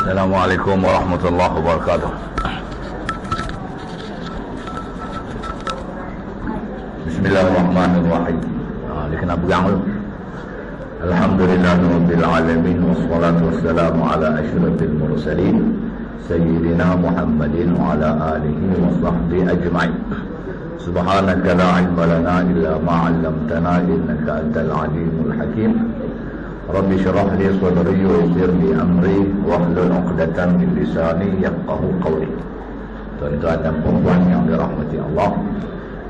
Assalamualaikum warahmatullahi wabarakatuh. Bismillahirrahmanirrahim. Dia kena pegang dulu. Alhamdulillahirabbil alamin wassalatu wassalamu ala asyrafil mursalin sayyidina Muhammadin wa ala alihi wa sahbihi ajma'in. Subhanaka la ilma lana illa ma 'allamtana innaka antal alimul hakim. Rabbi syrah li sadri wa yassir li amri wahlul 'uqdatam min lisani yafqahu qawli. Tuan-tuan dan puan yang dirahmati Allah,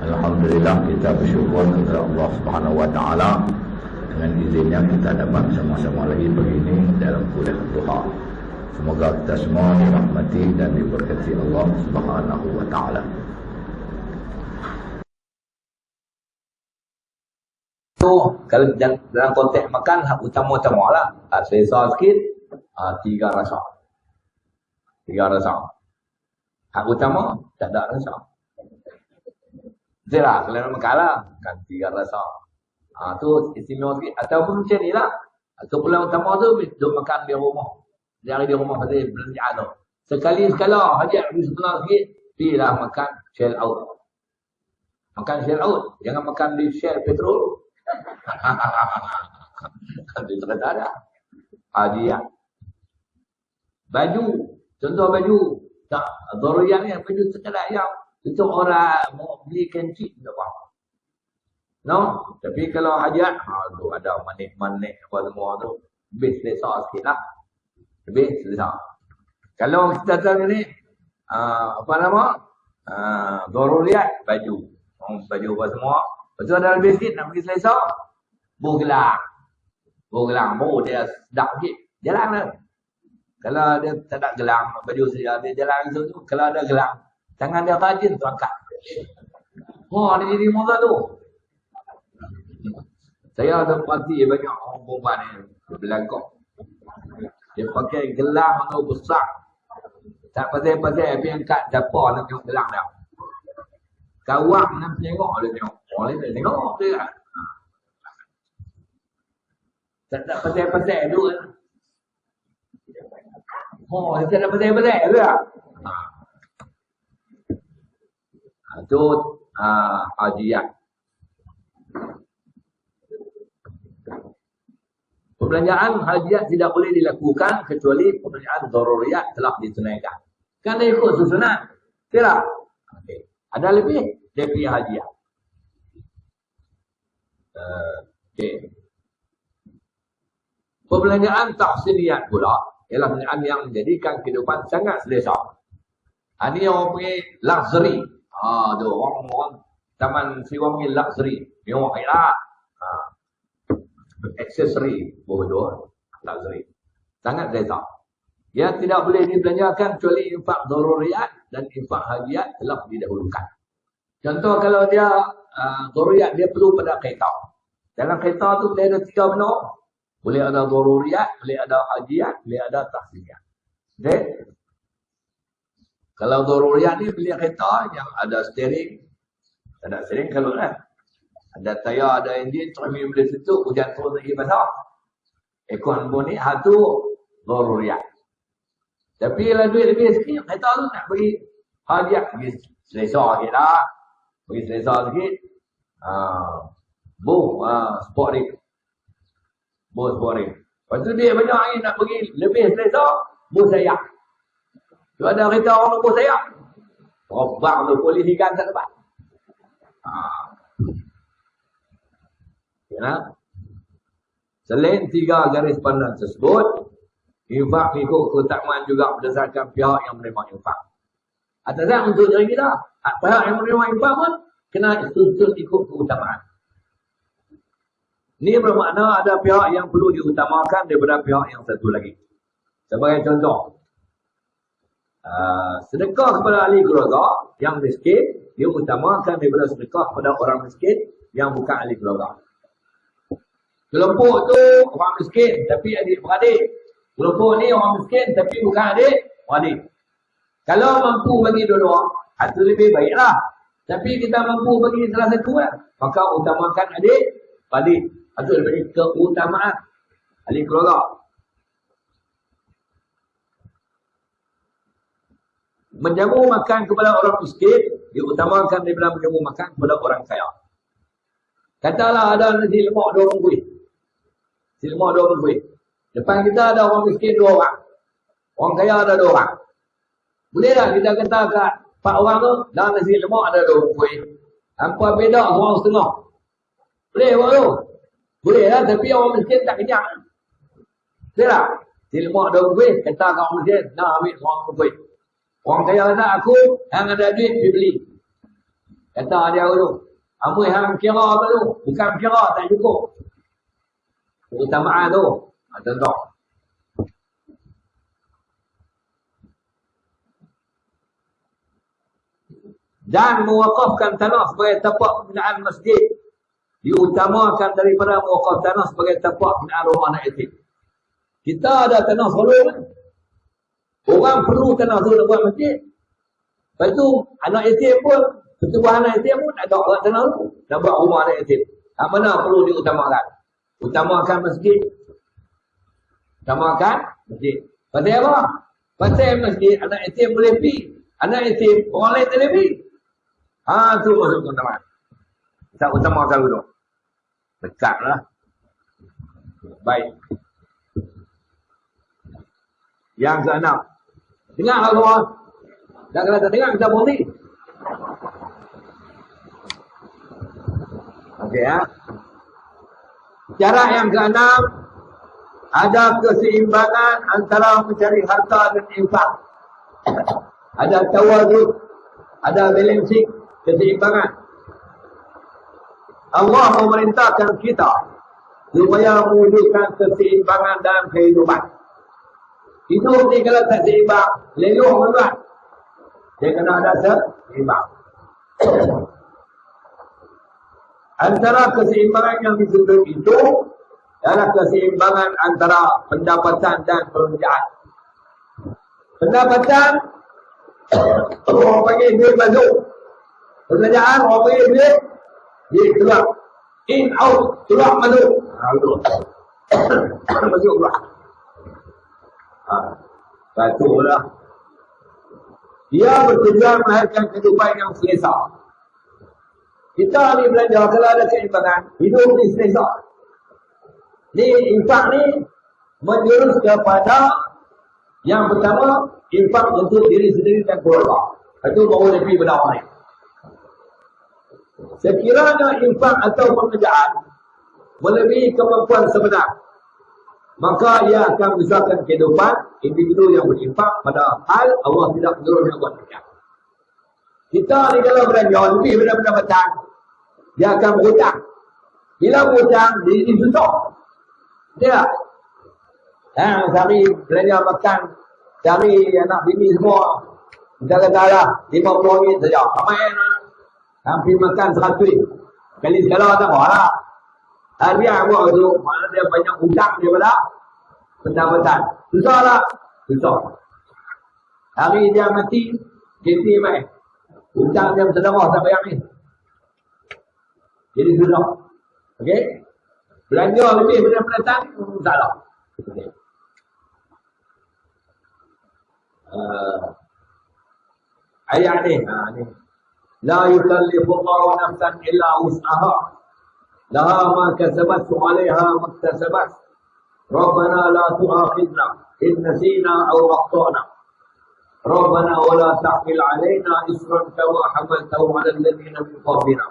alhamdulillah kita bersyukur kepada Allah Subhanahu wa taala dengan izinnya kita dapat sama-sama lagi begini dalam kuliah duha. Semoga kita semua dirahmati dan diberkati Allah Subhanahu wa taala. Kalau dalam konteks makan, hak utama-utama lah. Selesa sikit, tiga rasa. Hak utama, tak ada rasa. Betul lah, kalau nak makan lah, kan tiga rasa. Tu istimewa sikit. Ataupun macam ni lah. Keperluan utama tu, duduk makan di rumah. Dari di rumah pasal belanjaan tu. Sekali-sekala, hajat lebih sebenar sikit, pergilah makan shell out. Makan shell out. Jangan makan di shell petrol. Dia tak ada. Hadiah. Baju. Contoh baju. Tak. Daruriyah ni baju sekadar yang itu orang mau beli kencik tak apa. No. Tapi kalau hajat, tu ada manik-manik apa semua tu. Lebih selesa sikit lah. Lebih selesa. Kalau kita tahu ni, apa nama? Daruriyah baju. Baju apa semua. Lepas tu ada lebih sikit nak pergi selesa. Bugelang. Dia sedap sikit. Jalan lah. Kalau dia tak ada gelang, baju dia jalan tu. Kalau ada gelang, tangan dia rajin tu angkat. Dia jadi muda tu. Saya ada parti banyak orang perempuan ni. Dia belakang. Dia pakai gelang tu besar. Tak pasal-pasal dia angkat dapur nak tengok gelang dia. Kawak nak tengok dia tengok. Orang lain tak tengok dia. Tak pasal-pasal tu kan. Dia tak pasal-pasal tu lah. Itu hajiat. Perbelanjaan hajiat tidak boleh dilakukan kecuali perbelanjaan daruriyat telah ditunaikan. Kan dia ikut susunan. Tidak? Okay. Ada lebih? Dia pergi hajiat. Okay. Perbelanjaan tahsiliyat pula ialah perbelanjaan yang menjadikan kehidupan sangat selesa. Ini orang panggil luxury. Tu orang taman siwang ni luxury. Mewah lah. Accessory bodoh luxury. Sangat selesa. Dia tidak boleh dibelanjakan kecuali infak daruriyat dan infak hajiat telah didahulukan. Contoh kalau dia daruriyat dia perlu pada kereta. Dalam kereta tu boleh ada tiga benda. Boleh ada daruriyat, boleh ada hajiat, boleh ada tahsiliyat. Okay? Kalau daruriyat ni beli kereta yang ada steering. Tak ada steering kalau kan. Ada tayar, ada enjin, cermin boleh tutup, hujan turun lagi basah. Aircon pun ni, tu daruriyat. Tapi kalau duit lebih sikit, kereta tu nak bagi hajiat, bagi selesa sikit lah. Bagi selesa sikit. Sport ring. Sport ring. Lepas tu dia banyak yang nak pergi lebih selesa, bos sayap. Tu ada kereta orang bos sayap. Robang tu polis ikan tak dapat. Ya. Selain tiga garis pandang tersebut, infak ikut keutamaan juga berdasarkan pihak yang menerima infak. Atasnya untuk diri kita, pihak yang menerima infak pun kena tuntut ikut keutamaan. Ini bermakna ada pihak yang perlu diutamakan daripada pihak yang satu lagi. Sebagai contoh, sedekah kepada ahli keluarga yang miskin, dia utamakan daripada sedekah kepada orang miskin yang bukan ahli keluarga. Kelompok tu orang miskin tapi adik-beradik. Kelompok ni orang miskin tapi bukan adik-beradik. Kalau mampu bagi dua-dua, itu lebih baiklah. Tapi kita mampu bagi salah satu kan, maka utamakan adik-beradik. Itu lebih keutamaan ahli keluarga. Menjamu makan kepada orang miskin diutamakan daripada menjamu makan kepada orang kaya. Katalah ada nasi lemak 2 bungkus. Nasi lemak 2 bungkus. Depan kita ada orang miskin 2 orang. Orang kaya ada 2 orang. Boleh tak kita kata kat 4 orang tu, dalam nasi lemak ada 2 bungkus. Hampa beda orang setengah. Boleh buat tu? Boleh lah, tapi orang miskin tak kenyang. Boleh tak? Nasi lemak 2 bungkus, kata kat orang miskin, nak ambil 1 bungkus. Orang kaya kata, aku yang ada duit, pergi beli. Kata dia tu, amui hang kira apa tu? Bukan kira, tak cukup. Keutamaan tu. Contoh. Dan mewakafkan tanah sebagai tempat pembinaan masjid. Diutamakan daripada mewakaf tanah sebagai tempat pembinaan rumah anak yatim. Kita ada tanah selalu kan? Orang perlu tanah tu nak buat masjid. Lepas tu, anak yatim pun, pertubuhan anak yatim pun ada orang tanah tu. Nak buat rumah anak yatim. Yang mana perlu diutamakan? Utamakan masjid. Utamakan masjid. Pasal apa? Pasal masjid, anak yatim boleh pergi. Anak yatim, orang lain tak boleh pergi. Tu maksud utamakan. Kita utamakan dulu. Dekatlah. Baik. Yang ke-6. Dengar semua. Dan kalau tak dengar, kita berhenti. Okey ya. Cara yang ke-6, ada keseimbangan antara mencari harta dan infak. Ada tawadud, ada balancing, keseimbangan. Allah memerintahkan kita supaya mewujudkan keseimbangan dalam kehidupan. Hidup ni kalau tak seimbang, leluh tuan. Dia kena ada seimbang. Antara keseimbangan yang disebut itu adalah keseimbangan antara pendapatan dan pekerjaan. Pendapatan, orang panggil duit masuk. Pekerjaan, orang panggil duit keluar. In, out, keluar, masuk. Masuk keluar. Betul-lah. Dia bertujuan melahirkan kehidupan yang selesa. Kita ni belanja, kalau ada keimbangan, hidup ni selesa. Ni infak ni menjurus kepada yang pertama, infak untuk diri sendiri dan keluarga. Itu baru lebih pada orang lain. Sekiranya infak atau pekerjaan melebihi kemampuan sebenar, maka ia akan membesarkan kehidupan individu yang berinfak pada hal Allah tidak menurunkan buat mereka. Kita ni kalau belanja lebih daripada pendapatan, dia akan berhutang. Bila berhutang, dia ini susah. Tidak? Cari belanja makan, cari anak bini semua. Kita katalah RM50 saja. Ramai hampir makan 100 kali segala tak apa lah. Dia buat tu, mana dia banyak hutang daripada pendapatan. Susah tak? Susah. Hari dia mati, kereta mai. Hutang dia bersedekah tak bayar ni. Jadi susah. Okey? Belanja lebih daripada pendapatan, salah. Okey. Ayat ni. Ni. La yukallifu Allahu nafsan illa wus'aha. لها ما كسبت وعليها ما اكتسبت ربنا لا تؤاخذنا إن نسينا أو أخطأنا ربنا ولا تحمل علينا إصرا كما حملته على الذين من قبلنا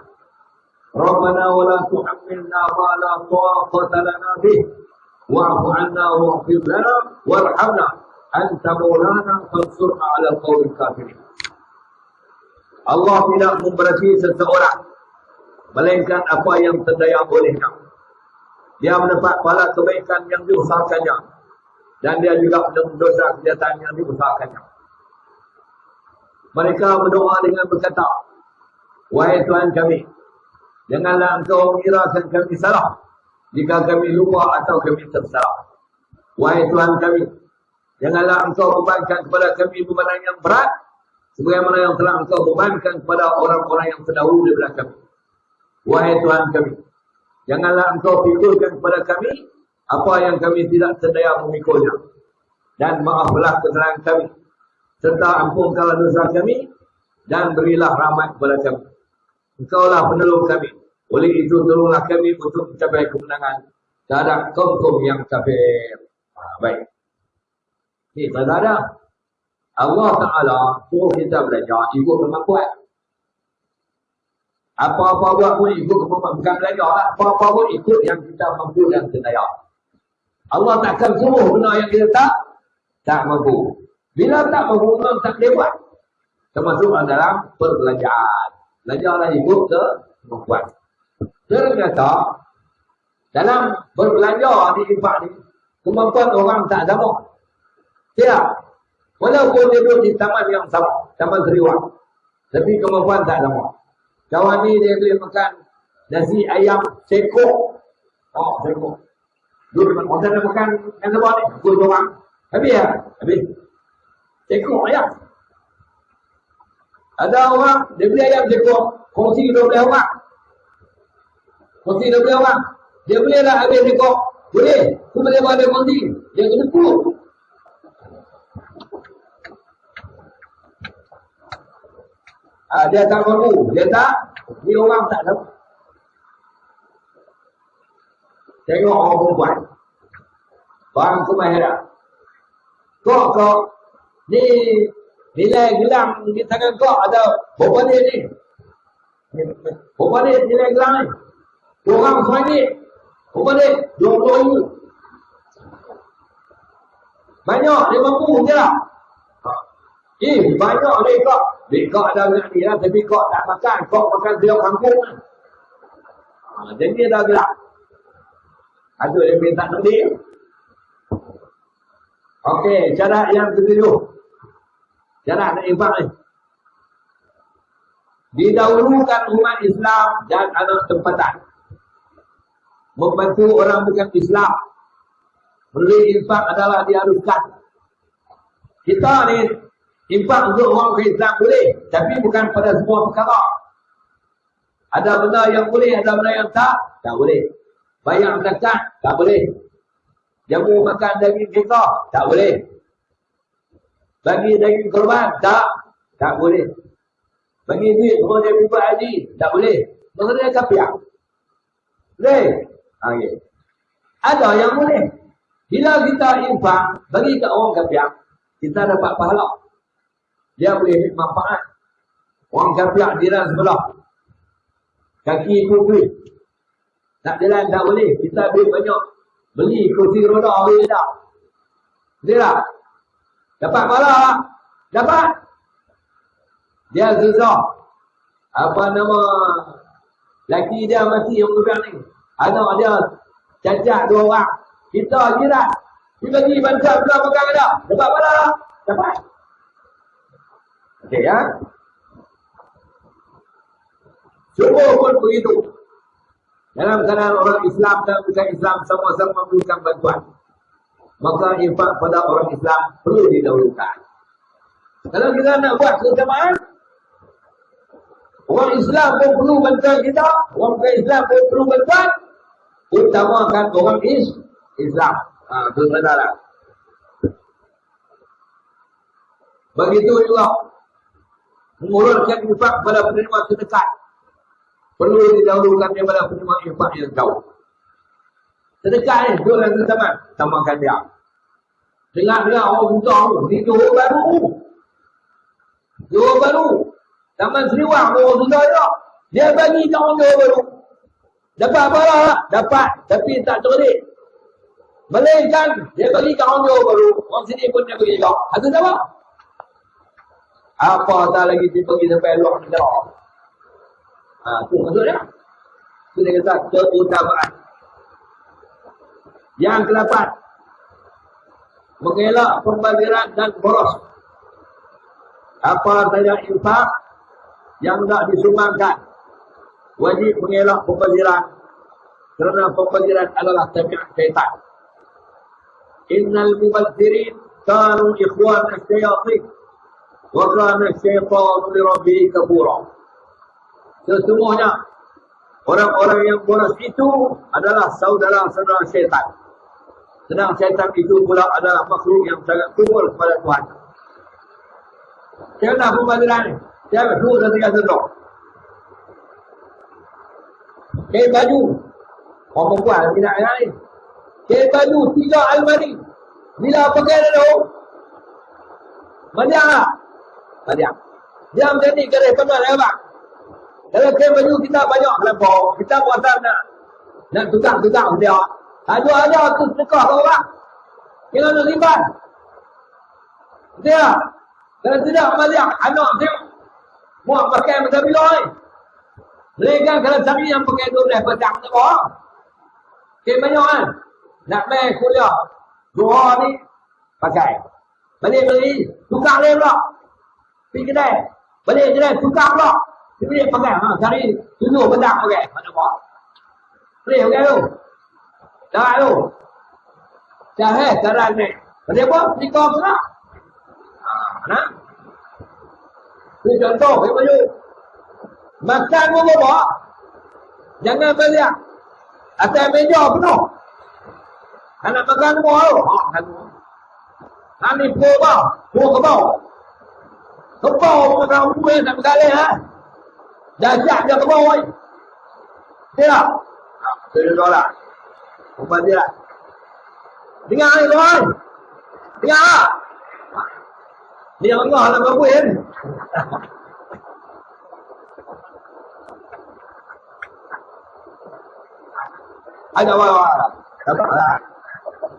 ربنا ولا تحملنا ما لا طاقة لنا به واعف عنا واغفر لنا وارحمنا أنت مولانا فانصرنا على القوم الكافرين. Allah tidak memberati seseorang melainkan apa yang terdaya olehnya. Dia mendapat pahala kebaikan yang diusahakannya, dan dia juga mendosa kejahatan yang diusahakannya. Mereka berdoa dengan berkata, wahai Tuhan kami, janganlah engkau mengirakan kami salah jika kami lupa atau kami tersalah. Wahai Tuhan kami, janganlah engkau bebankan kepada kami bebanan yang berat sebagaimana yang telah engkau bebankan kepada orang-orang yang terdahulu daripada kami. Wahai Tuhan kami, janganlah engkau pikulkan kepada kami apa yang kami tidak sedaya memikulnya. Dan maaflah kesalahan kami serta ampunkanlah dosa kami dan berilah rahmat kepada kami. Engkaulah penolong kami. Oleh itu tolonglah kami untuk mencapai kemenangan terhadap kaum-kaum yang kafir. Baik. Ini saudara, Allah Ta'ala suruh kita belajar ikut kemampuan. Apa-apa buat pun ikut kemampuan. Bukan belajar lah. Apa-apa pun ikut yang kita mampu dan sedaya. Allah takkan suruh benda yang kita tak mampu. Bila tak mampu, memang tak boleh buat. Termasuk dalam perbelanjaan. Belajarlah ikut kemampuan. Ternyata dalam berbelanja di infak ni, kemampuan orang tak sama. Tidak. Walaupun dia duduk di taman yang sama, taman Seriwan, tapi kemampuan tak sama. Kawan ni dia boleh makan nasi ayam sekok. Oh, sekok. Duduk orang nak makan yang sama ni, dua orang. Habis ya? Habis. Sekok ayam. Ada orang, dia beli ayam sekok, kongsi 12 orang. Kongsi 12 orang. Dia boleh lah habis sekok. Boleh. Aku boleh buat dia kongsi. Dia kena 10. Dia tak mampu. Dia tak. Ni orang tak tahu. Tengok orang perempuan. Barang kemahiran. Kok. Ni nilai gelang di tangan kau ada berapa dia ni? Berapa dia nilai gelang ni? Orang RM1. Berapa dia? RM20,000. Banyak, dia mampu je lah. Banyak dia kau. Kau ada gelang ni lah, tapi kau tak makan. Kau makan gelang kampung lah. Jadi ada gelang. Aduh, dia minta nanti. Okey, cara yang ketujuh. Cara nak infak ni. Didahulukan umat Islam dan anak tempatan. Membantu orang bukan Islam. Memberi infak adalah diharuskan. Kita ni infak untuk orang bukan Islam boleh, tapi bukan pada semua perkara. Ada benda yang boleh, ada benda yang tak boleh. Bayar zakat, tak boleh. Jamu makan daging kita, tak boleh. Bagi daging korban, tak boleh. Bagi duit, orang dia buat haji, tak boleh. Maksudnya kapiak. Boleh? Okay. Ada yang boleh. Bila kita infak, bagi ke orang kapiak, kita dapat pahala. Dia boleh manfaat. Orang kapiak jiran sebelah. Kaki kukuh. Tak jalan tak boleh. Kita beli banyak. Beli kursi roda boleh tak? Boleh tak? Dapat pahala tak? Dapat. Dia susah. Apa nama? Laki dia mati yang kurang ni. Anak dia cacat 2 orang. Kita jiran. Kita bagi bantuan pula makan ada. Dapat pahala tak? Dapat. Okey ya. Semua pun begitu. Dalam keadaan orang Islam dan bukan Islam sama-sama memerlukan bantuan. Maka infak pada orang Islam perlu didahulukan. Kalau kita nak buat keutamaan, orang Islam pun perlu bantuan kita, orang bukan Islam pun perlu bantuan, utamakan orang Islam. Itu saudara. Begitu juga mengulurkan infak kepada penerima sedekah. Perlu didahulukan daripada penerima infak yang jauh. Sedekah ni, dua yang sama, samakan dia. Dengar-dengar orang buta ni Johor Baru. Johor Baru. Taman Seriwan, orang sudah ada. Dia bagi kat orang Johor Baru. Dapat apa lah? Dapat. Tapi tak terdik. Melainkan, dia bagi kat orang Johor Baru. Orang sini pun dia bagi kat. Itu sama. Apa tak lagi dia bagi sampai luar negara. Itu maksudnya. Itu dia kata keutamaan. Yang ke-8, mengelak pembaziran dan boros. Apa saja infak yang tak disumbangkan, wajib mengelak pembaziran, kerana pembaziran adalah tabiat syaitan. Innal mubadzirin kanu ikhwana syayatin wa kana syaitanu li rabbih kafura. Sesungguhnya orang-orang yang boros itu adalah saudara-saudara syaitan. Sedang syaitan itu pula adalah makhluk yang sangat kufur kepada Tuhan. Saya nak pembayaran ni. Saya dua dan tiga sedok. Kain baju. Orang perempuan tidak lain. Kain baju 3 almari. Bila pakai dah tu. Madiak tak? Madiak. Dia macam ni kerja penuh lah abang. Kalau kain baju kita banyak terlampau. Kita puasa nak tukang-tukang dia. Ada tu sedekah ke orang. Jangan nak simpan. Dia. Kalau tidak madiak. Anak tengok. Muak pakai macam bila ni. Mereka kalau cari yang pakai 12 petang tu bawah. Kain banyak kan. Nak main kuliah. Dua ni. Pakai. Balik beli. Tukar dia pula. Pergi kedai. Balik kedai. Tukar pula. Dia beli pakai. Cari 7 petang pakai. Mana bawah. Boleh pakai tu. Tak tu. Cahaya sekarang ni. Balik apa? Nikah pula. Mana? Ini contoh. Kain baju. Makan pun bawa. Jangan balik. Atas meja penuh. Anak makan semua tu. Ni pukul bawah. Pukul ke bawah. Ke bawah pun orang pukul nak berkali lah. Dahsyat dia ke bawah ni. Dia. Saya tolak. Umpan dia. Dengar ni tuan. Dengar tak? Dia Allah nak berbuat ni. Ada apa-apa.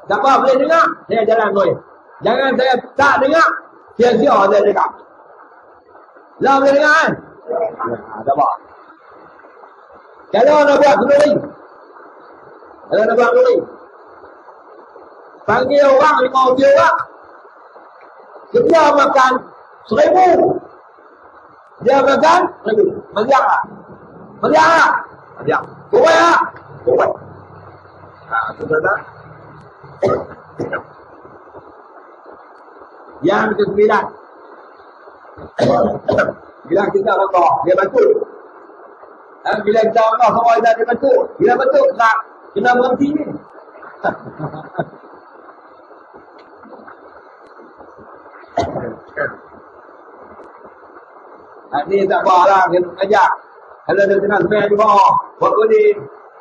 Tak apa boleh dengar. Saya jalan boleh. Jangan saya tak dengar. Sia-sia saya dengar. Lah boleh dengar kan? Tak apa. Kalau nak buat kenduri. Kalau nak buat kenduri. Panggil orang 50 orang. Dia makan 1000. Dia makan 1000. Meliak tak? Meliak tak? Meliak. Kuat tak? Kuat. Betul tak? Yang ke-9. Bila kita rokok, dia betul. Bila kita rokok, semua dia betul. Bila betul, tak kena berhenti ni. Ini tak apa lah, kena mengajar. Kalau dia kena sampai di bawah, waktu ni,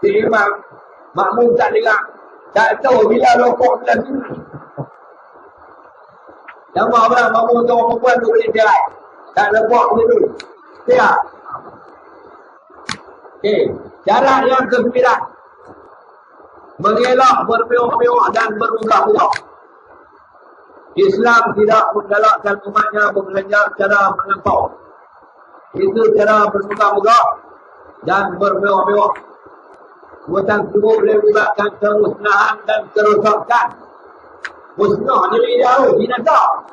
si imam, makmum tak dengar. Tak tahu bila rokok dalam sini. Nama orang makmum tu orang perempuan tu boleh cerai. Tak lepak dulu. Siap. Okey. Cara yang ke-9. Mengelak bermewah-mewah dan bermegah-megah. Islam tidak menggalakkan umatnya berbelanja secara melampau. Itu cara bermegah-megah dan bermewah-mewah. Kemudian semua boleh menyebabkan kemusnahan dan kerosakan. Musnah diri jauh, binatang.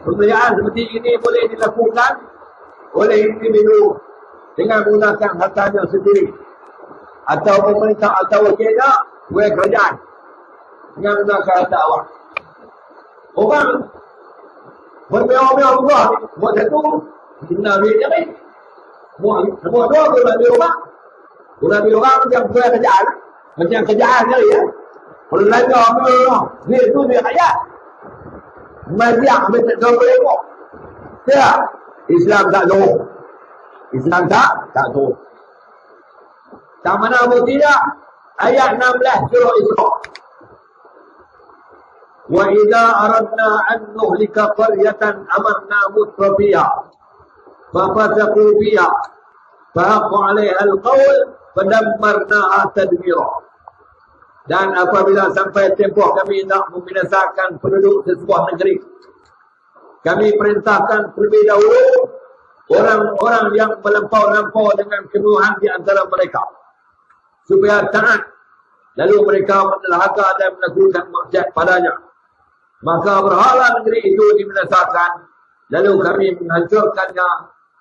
Pembelian seperti ini boleh dilakukan oleh individu dengan menggunakan hartanya sendiri. Atau pemerintah atau wakilnya, buat kerajaan. Dengan menggunakan harta awak. Orang bermewah-mewah juga buat satu, guna duit je ni. Semua dua guna duit orang. Guna duit orang macam kerajaan. Macam kerajaan je ya. Kalau belanja orang, duit tu duit rakyat. Madiak ambil tak tahu boleh kok. Ya, Islam tak tahu. Islam tak tahu. Tak mana pun tidak. Ayat 16 surah Isra. Wa idza aradna an nuhlika qaryatan amarna mutrafiha fa fasaqu fiha fa haqa 'alaiha al-qawl fadammarnaha tadmira. Dan apabila sampai tempoh kami nak membinasakan penduduk sesebuah negeri, kami perintahkan terlebih dahulu orang-orang yang melampau-lampau dengan kemewahan di antara mereka supaya taat, lalu mereka menderhaka dan melakukan maksiat padanya. Maka berhala negeri itu dibinasakan, lalu kami menghancurkannya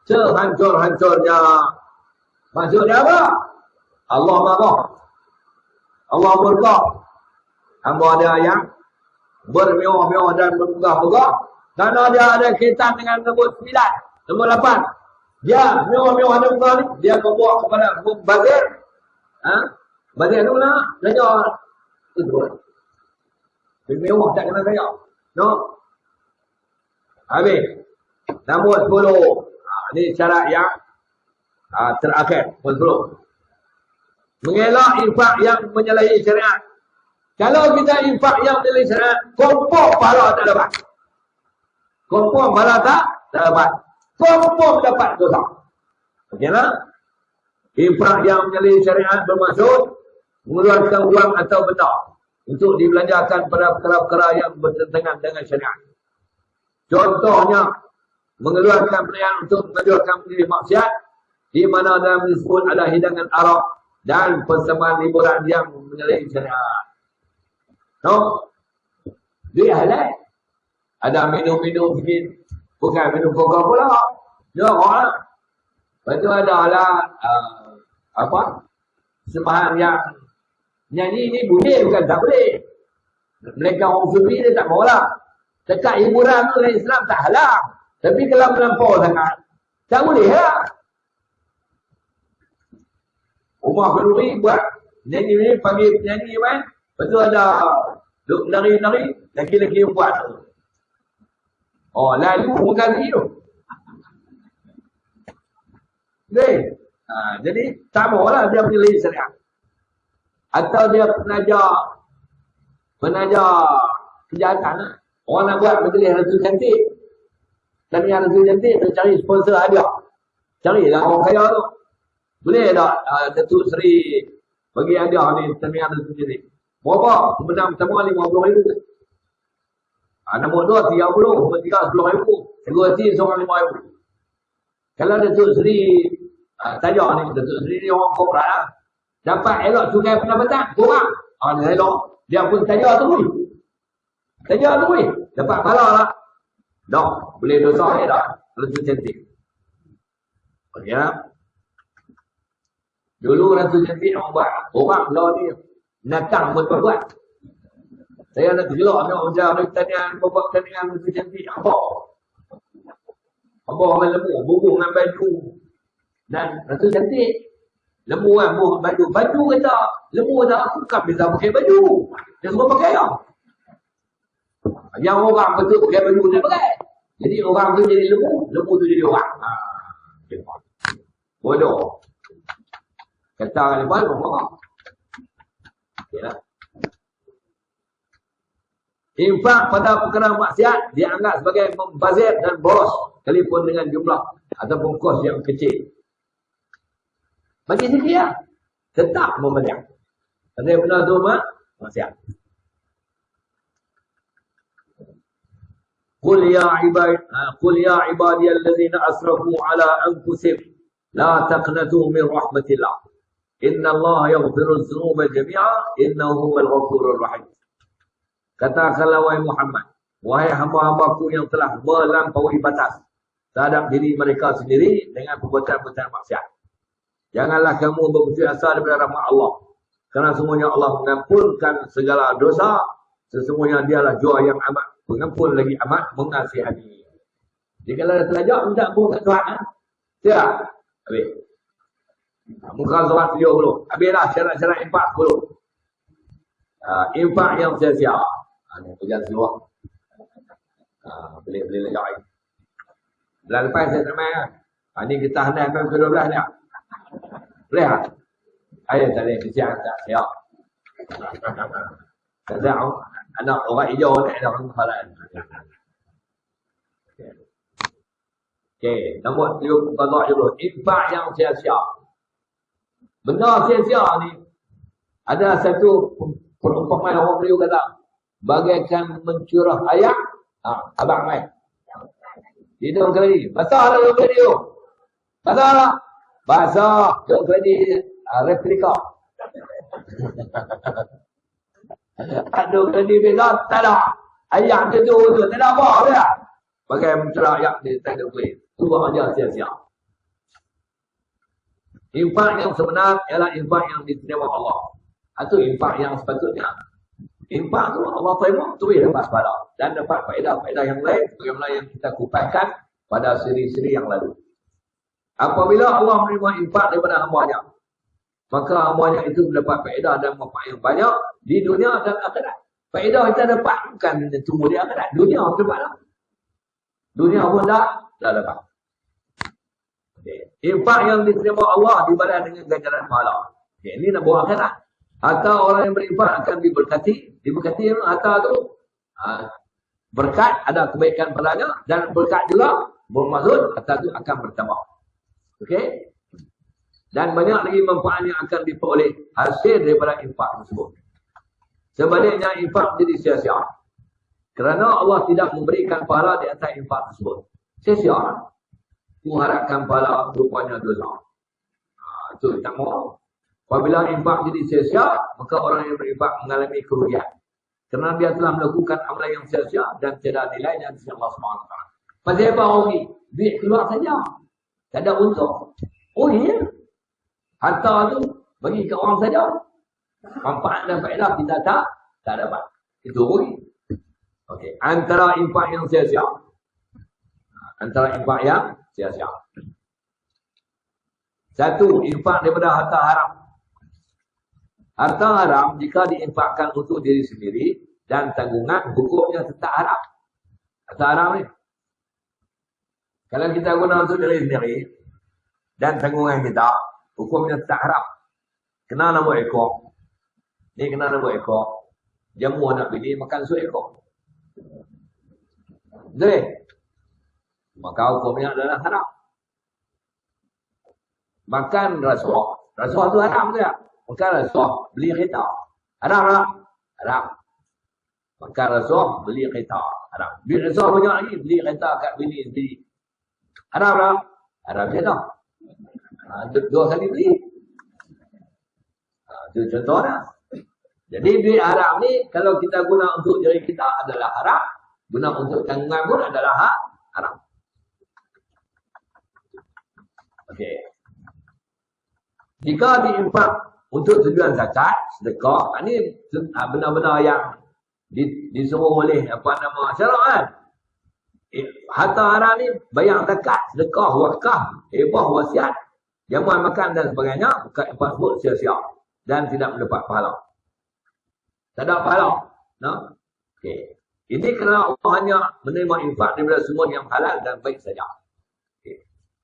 sehancur-hancurnya. Maksudnya apa? Allah marah, Allah murka. Hamba ada yang bermewah-mewah dan bermegah-megah. Karena dia ada kaitan dengan nombor 9, nombor 8. Dia mewah-mewah dan megah ni, dia membawa kepada bazir. Bazir tu lah, belanja. Itu. Mewah tak kena saya. No. Habis. Nombor 10. Ini syarat yang terakhir. Nombor 10. Mengelak infak yang menyalahi syariat. Kalau kita infak yang menyalahi syariat, confirm pahala tak dapat. Confirm pahala tak dapat. Confirm dapat dosa. Okeylah? Infak yang menyalahi syariat bermaksud mengeluarkan wang atau benda untuk dibelanjakan pada perkara-perkara yang bertentangan dengan syariat. Contohnya, mengeluarkan pilihan untuk mengeluarkan pilih maksiat, di mana dalam disebut ada hidangan arak dan persembahan liburan yang menyalahi syariat. No? Dia halal. Ada minum-minum sikit. Bukan minum koka pula. Dia orang. Lepas tu ada lah, sembahan yang nyanyi ni boleh, bukan tak boleh. Mereka orang sufi dia tak maulah. Dekat hiburan tu dalam Islam tak halal. Tapi kalau melampau sangat, tak boleh lah. Umar Kenduri buat nyanyi ni, panggil penyanyi kan. Lepas tu ada duk nari-nari, laki-laki yang buat. Oh, lalu mengganti tu. Jadi, tak maulah dia pilih syariat. Atau dia penaja kejahatan lah. Orang nak buat majlis Ratu Cantik. Dan yang Ratu Cantik, dia cari sponsor hadiah. Carilah orang kaya tu. Boleh tak Datuk Seri bagi hadiah ni Tamiang Ratu Cantik? Berapa? Sebenarnya pertama RM50,000. Nombor 2, RM30. Nombor 3, RM10,000. Segurati seorang RM5,000. Kalau Datuk Seri tajak ni, Datuk Seri ni orang korporat lah. Dapat elok sungai pendapatan, kurang. Dia elok. Dia pun tajak tu pun. Tajak tu pun. Dapat pahala lah. Tak. Boleh dosa ni tak. Ratu Cantik. Okey lah. Dulu Ratu Cantik orang buat. Orang lah ni. Natang pun buat. Saya nak gelak nak ujar pertanian, buat pertanian Ratu Cantik. Apa? Orang lembu. Bubuh dengan baju. Dan Ratu Cantik. Lembu kan buah baju. Baju kata, lembu kata, aku kan bisa pakai baju. Dia semua pakai lah. Yang orang betul pakai baju dia pakai. Jadi orang tu jadi lembu, lembu tu jadi orang. Bodoh. Kata kan lepas, orang. Okeylah. Infak pada perkara maksiat dianggap sebagai membazir dan boros. Sekalipun dengan jumlah ataupun kos yang kecil. Bagi dia tetap membayar. Ada benar tu maksiat. Qul ya ibadiyallazina asrafu ala anfusihim la taqnatu min rahmatillah. Innallaha yaghfiru dzunuba jami'a innahu huwal ghafurur rahim. Katakanlah wahai Muhammad, wahai hamba-hambaku yang telah melampaui batas terhadap diri mereka sendiri dengan perbuatan-perbuatan maksiat. Janganlah kamu berputus asa daripada rahmat Allah. Kerana semuanya Allah mengampunkan segala dosa. Sesungguhnya dialah jua yang amat pengampun lagi amat mengasihani. Jadi kalau ada terlajak, minta ampun kat Tuhan. Siap? Habis. Muka surat 7 dulu. Habislah syarat-syarat infak dulu. Infak yang sia-sia. Ini pegang seluar. Boleh lejak. Bulan lepas saya tak main kan. Ini kita hendak main ke-12 ni. Boleh tak? Ayah tak boleh kesian tak siap. Tak tahu. Anak orang hijau tak ada orang halan. Okey, nombor 3 dulu. Infak yang sia-sia. Benar sia-sia ni. Ada satu perumpamaan orang Melayu kata, bagaikan mencurah air. Abang main. Hidung kali. Basah lah hidung kali tu. Basah lah. Basah. Hidung kali replika. Hidung kali beza. Tak ada. Ayam tu tu. Tak ada apa. Tak. Bagai mencurah air di hidung kali. Itu aja sia-sia. Infak yang sebenar ialah infak yang diterima Allah. Itu infak yang sepatutnya. Infak tu Allah terima, tu dia dapat pahala. Dan dapat faedah-faedah yang lain, bagaimana yang kita kupaskan pada siri-siri yang lalu. Apabila Allah menerima infak daripada hamba-Nya, maka hamba-Nya itu mendapat faedah dan manfaat yang banyak di dunia dan akhirat. Faedah kita dapat bukan tunggu di akhirat. Dunia dapat lah. Dunia pun dah dah dapat. Okay. Infak yang diterima Allah dibalas dengan ganjaran pahala. Okay. Ini nak buat akhirat. Harta orang yang berinfak akan diberkati. Diberkati harta tu. Berkat, ada kebaikan padanya. Dan berkat juga bermaksud harta tu akan bertambah. Okey. Dan banyak lagi manfaat yang akan diperoleh hasil daripada infak tersebut. Sebaliknya infak jadi sia-sia. Kerana Allah tidak memberikan pahala di atas infak tersebut. Sia-sia. Mengharapkan pahala rupanya dosa. Itu tak mau. Apabila infak jadi sia-sia, maka orang yang berinfak mengalami kerugian. Kerana dia telah melakukan amalan yang sia-sia dan tiada nilainya di sisi Allah SWT. Pasal apa rugi? Duit keluar saja. Tak ada untung. Oh iya. Harta tu bagi ke orang saja. Manfaat dan faedah kita tak dapat. Itu rugi. Okey. Antara infak yang sia-sia. Antara infak yang sia-sia. Satu, infak daripada harta haram. Harta haram jika diinfakkan untuk diri sendiri dan tanggungan, hukumnya tetap haram. Harta haram ni. Kalau kita guna untuk diri sendiri dan tanggungan kita, hukumnya tetap haram. Kena nak buat ekor. Ni kena nak buat ekor. Jamu anak bini makan sup ekor. Betul? Maka hukumnya adalah haram. Makan rasuah. Rasuah tu haram ke tak? Makan rasuah, beli kereta. Haram tak? Haram. Makan rasuah, beli kereta. Haram. Duit rasuah banyak lagi, beli kereta kat bini sendiri. Haram tak? Haram je tak? Dua kali beli. Itu contohnya. Jadi duit haram ni, kalau kita guna untuk diri kita adalah haram. Guna untuk tanggungan pun adalah haram. Okey. Jika diinfak untuk tujuan zakat, sedekah, ini benar-benar yang disuruh oleh syarak kan. Harta haram ni bayar zakat, sedekah, wakaf, hibah, wasiat, jamuan makan dan sebagainya, bukan infak sebut sia-sia dan tidak mendapat pahala. Tak ada pahala. No? Okey. Ini kerana Allah hanya menerima infak daripada semua yang halal dan baik saja.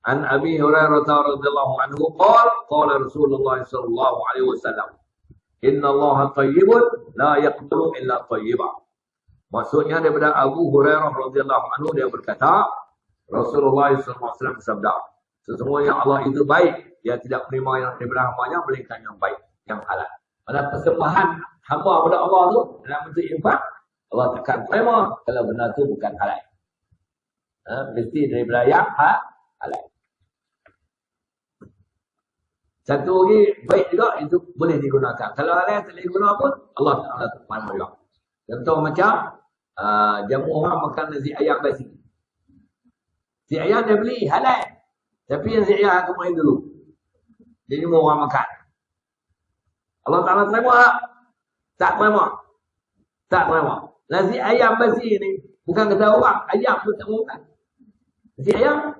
An Abi Hurairah radhiyallahu anhu qala Rasulullah sallallahu alaihi wasallam, "Inna Allah tayyibun la yaqbalu illa tayyiban." Maksudnya daripada Abu Hurairah radhiyallahu anhu, dia berkata, Rasulullah sallallahu alaihi wasallam sabda, sesungguhnya Allah itu baik, dia tidak menerima yang daripada hamba-Nya melainkan yang baik, yang halal. Pada persembahan hamba kepada Allah tu dalam bentuk infak, Allah takkan terima kalau benar tu bukan halal. Mesti daripada yang halal. Satu lagi baik juga, itu boleh digunakan. Kalau halal tak boleh guna pun, Allah Ta'ala terima juga. Contoh macam jamu orang makan nasi ayam basi. Si ayam dia beli halal, tapi yang si ayam aku main dulu. Jadi semua orang makan. Allah Ta'ala terima tak? Tak terima. Tak terima. Nasi ayam basi ni bukan kata orang, ayam pun tak mau makan. Nasi ayam,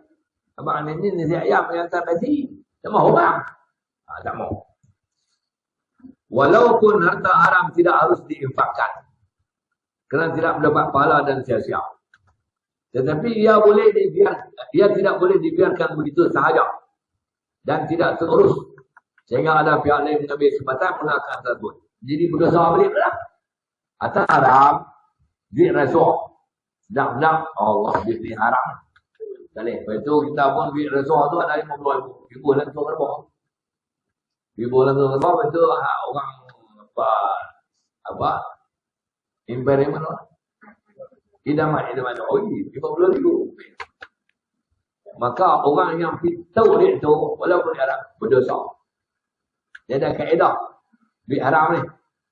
abang ni nasi ayam yang tak basi, tak mau orang. Tak mau. Walaupun harta haram tidak harus diinfakkan, kerana tidak mendapat pahala dan sia-sia. Tetapi ia tidak boleh dibiarkan begitu sahaja dan tidak terurus, sehingga ada pihak lain mengambil kesempatan menggunakan tersebut. Jadi berdosa balik lah. Harta haram, duit rasuah. Sedap-sedap, Allah duit ni haram. Tak boleh. Lepas tu kita pun duit rasuah tu ada 50,000. Ribu lah tu berapa? Ribu lah tu berapa? Lepas tu orang apa? Imperium mana? Idaman. Oh iya, 50,000. Maka orang yang tahu duit tu, walaupun haram, berdosa. Dia ada kaedah. Duit haram ni.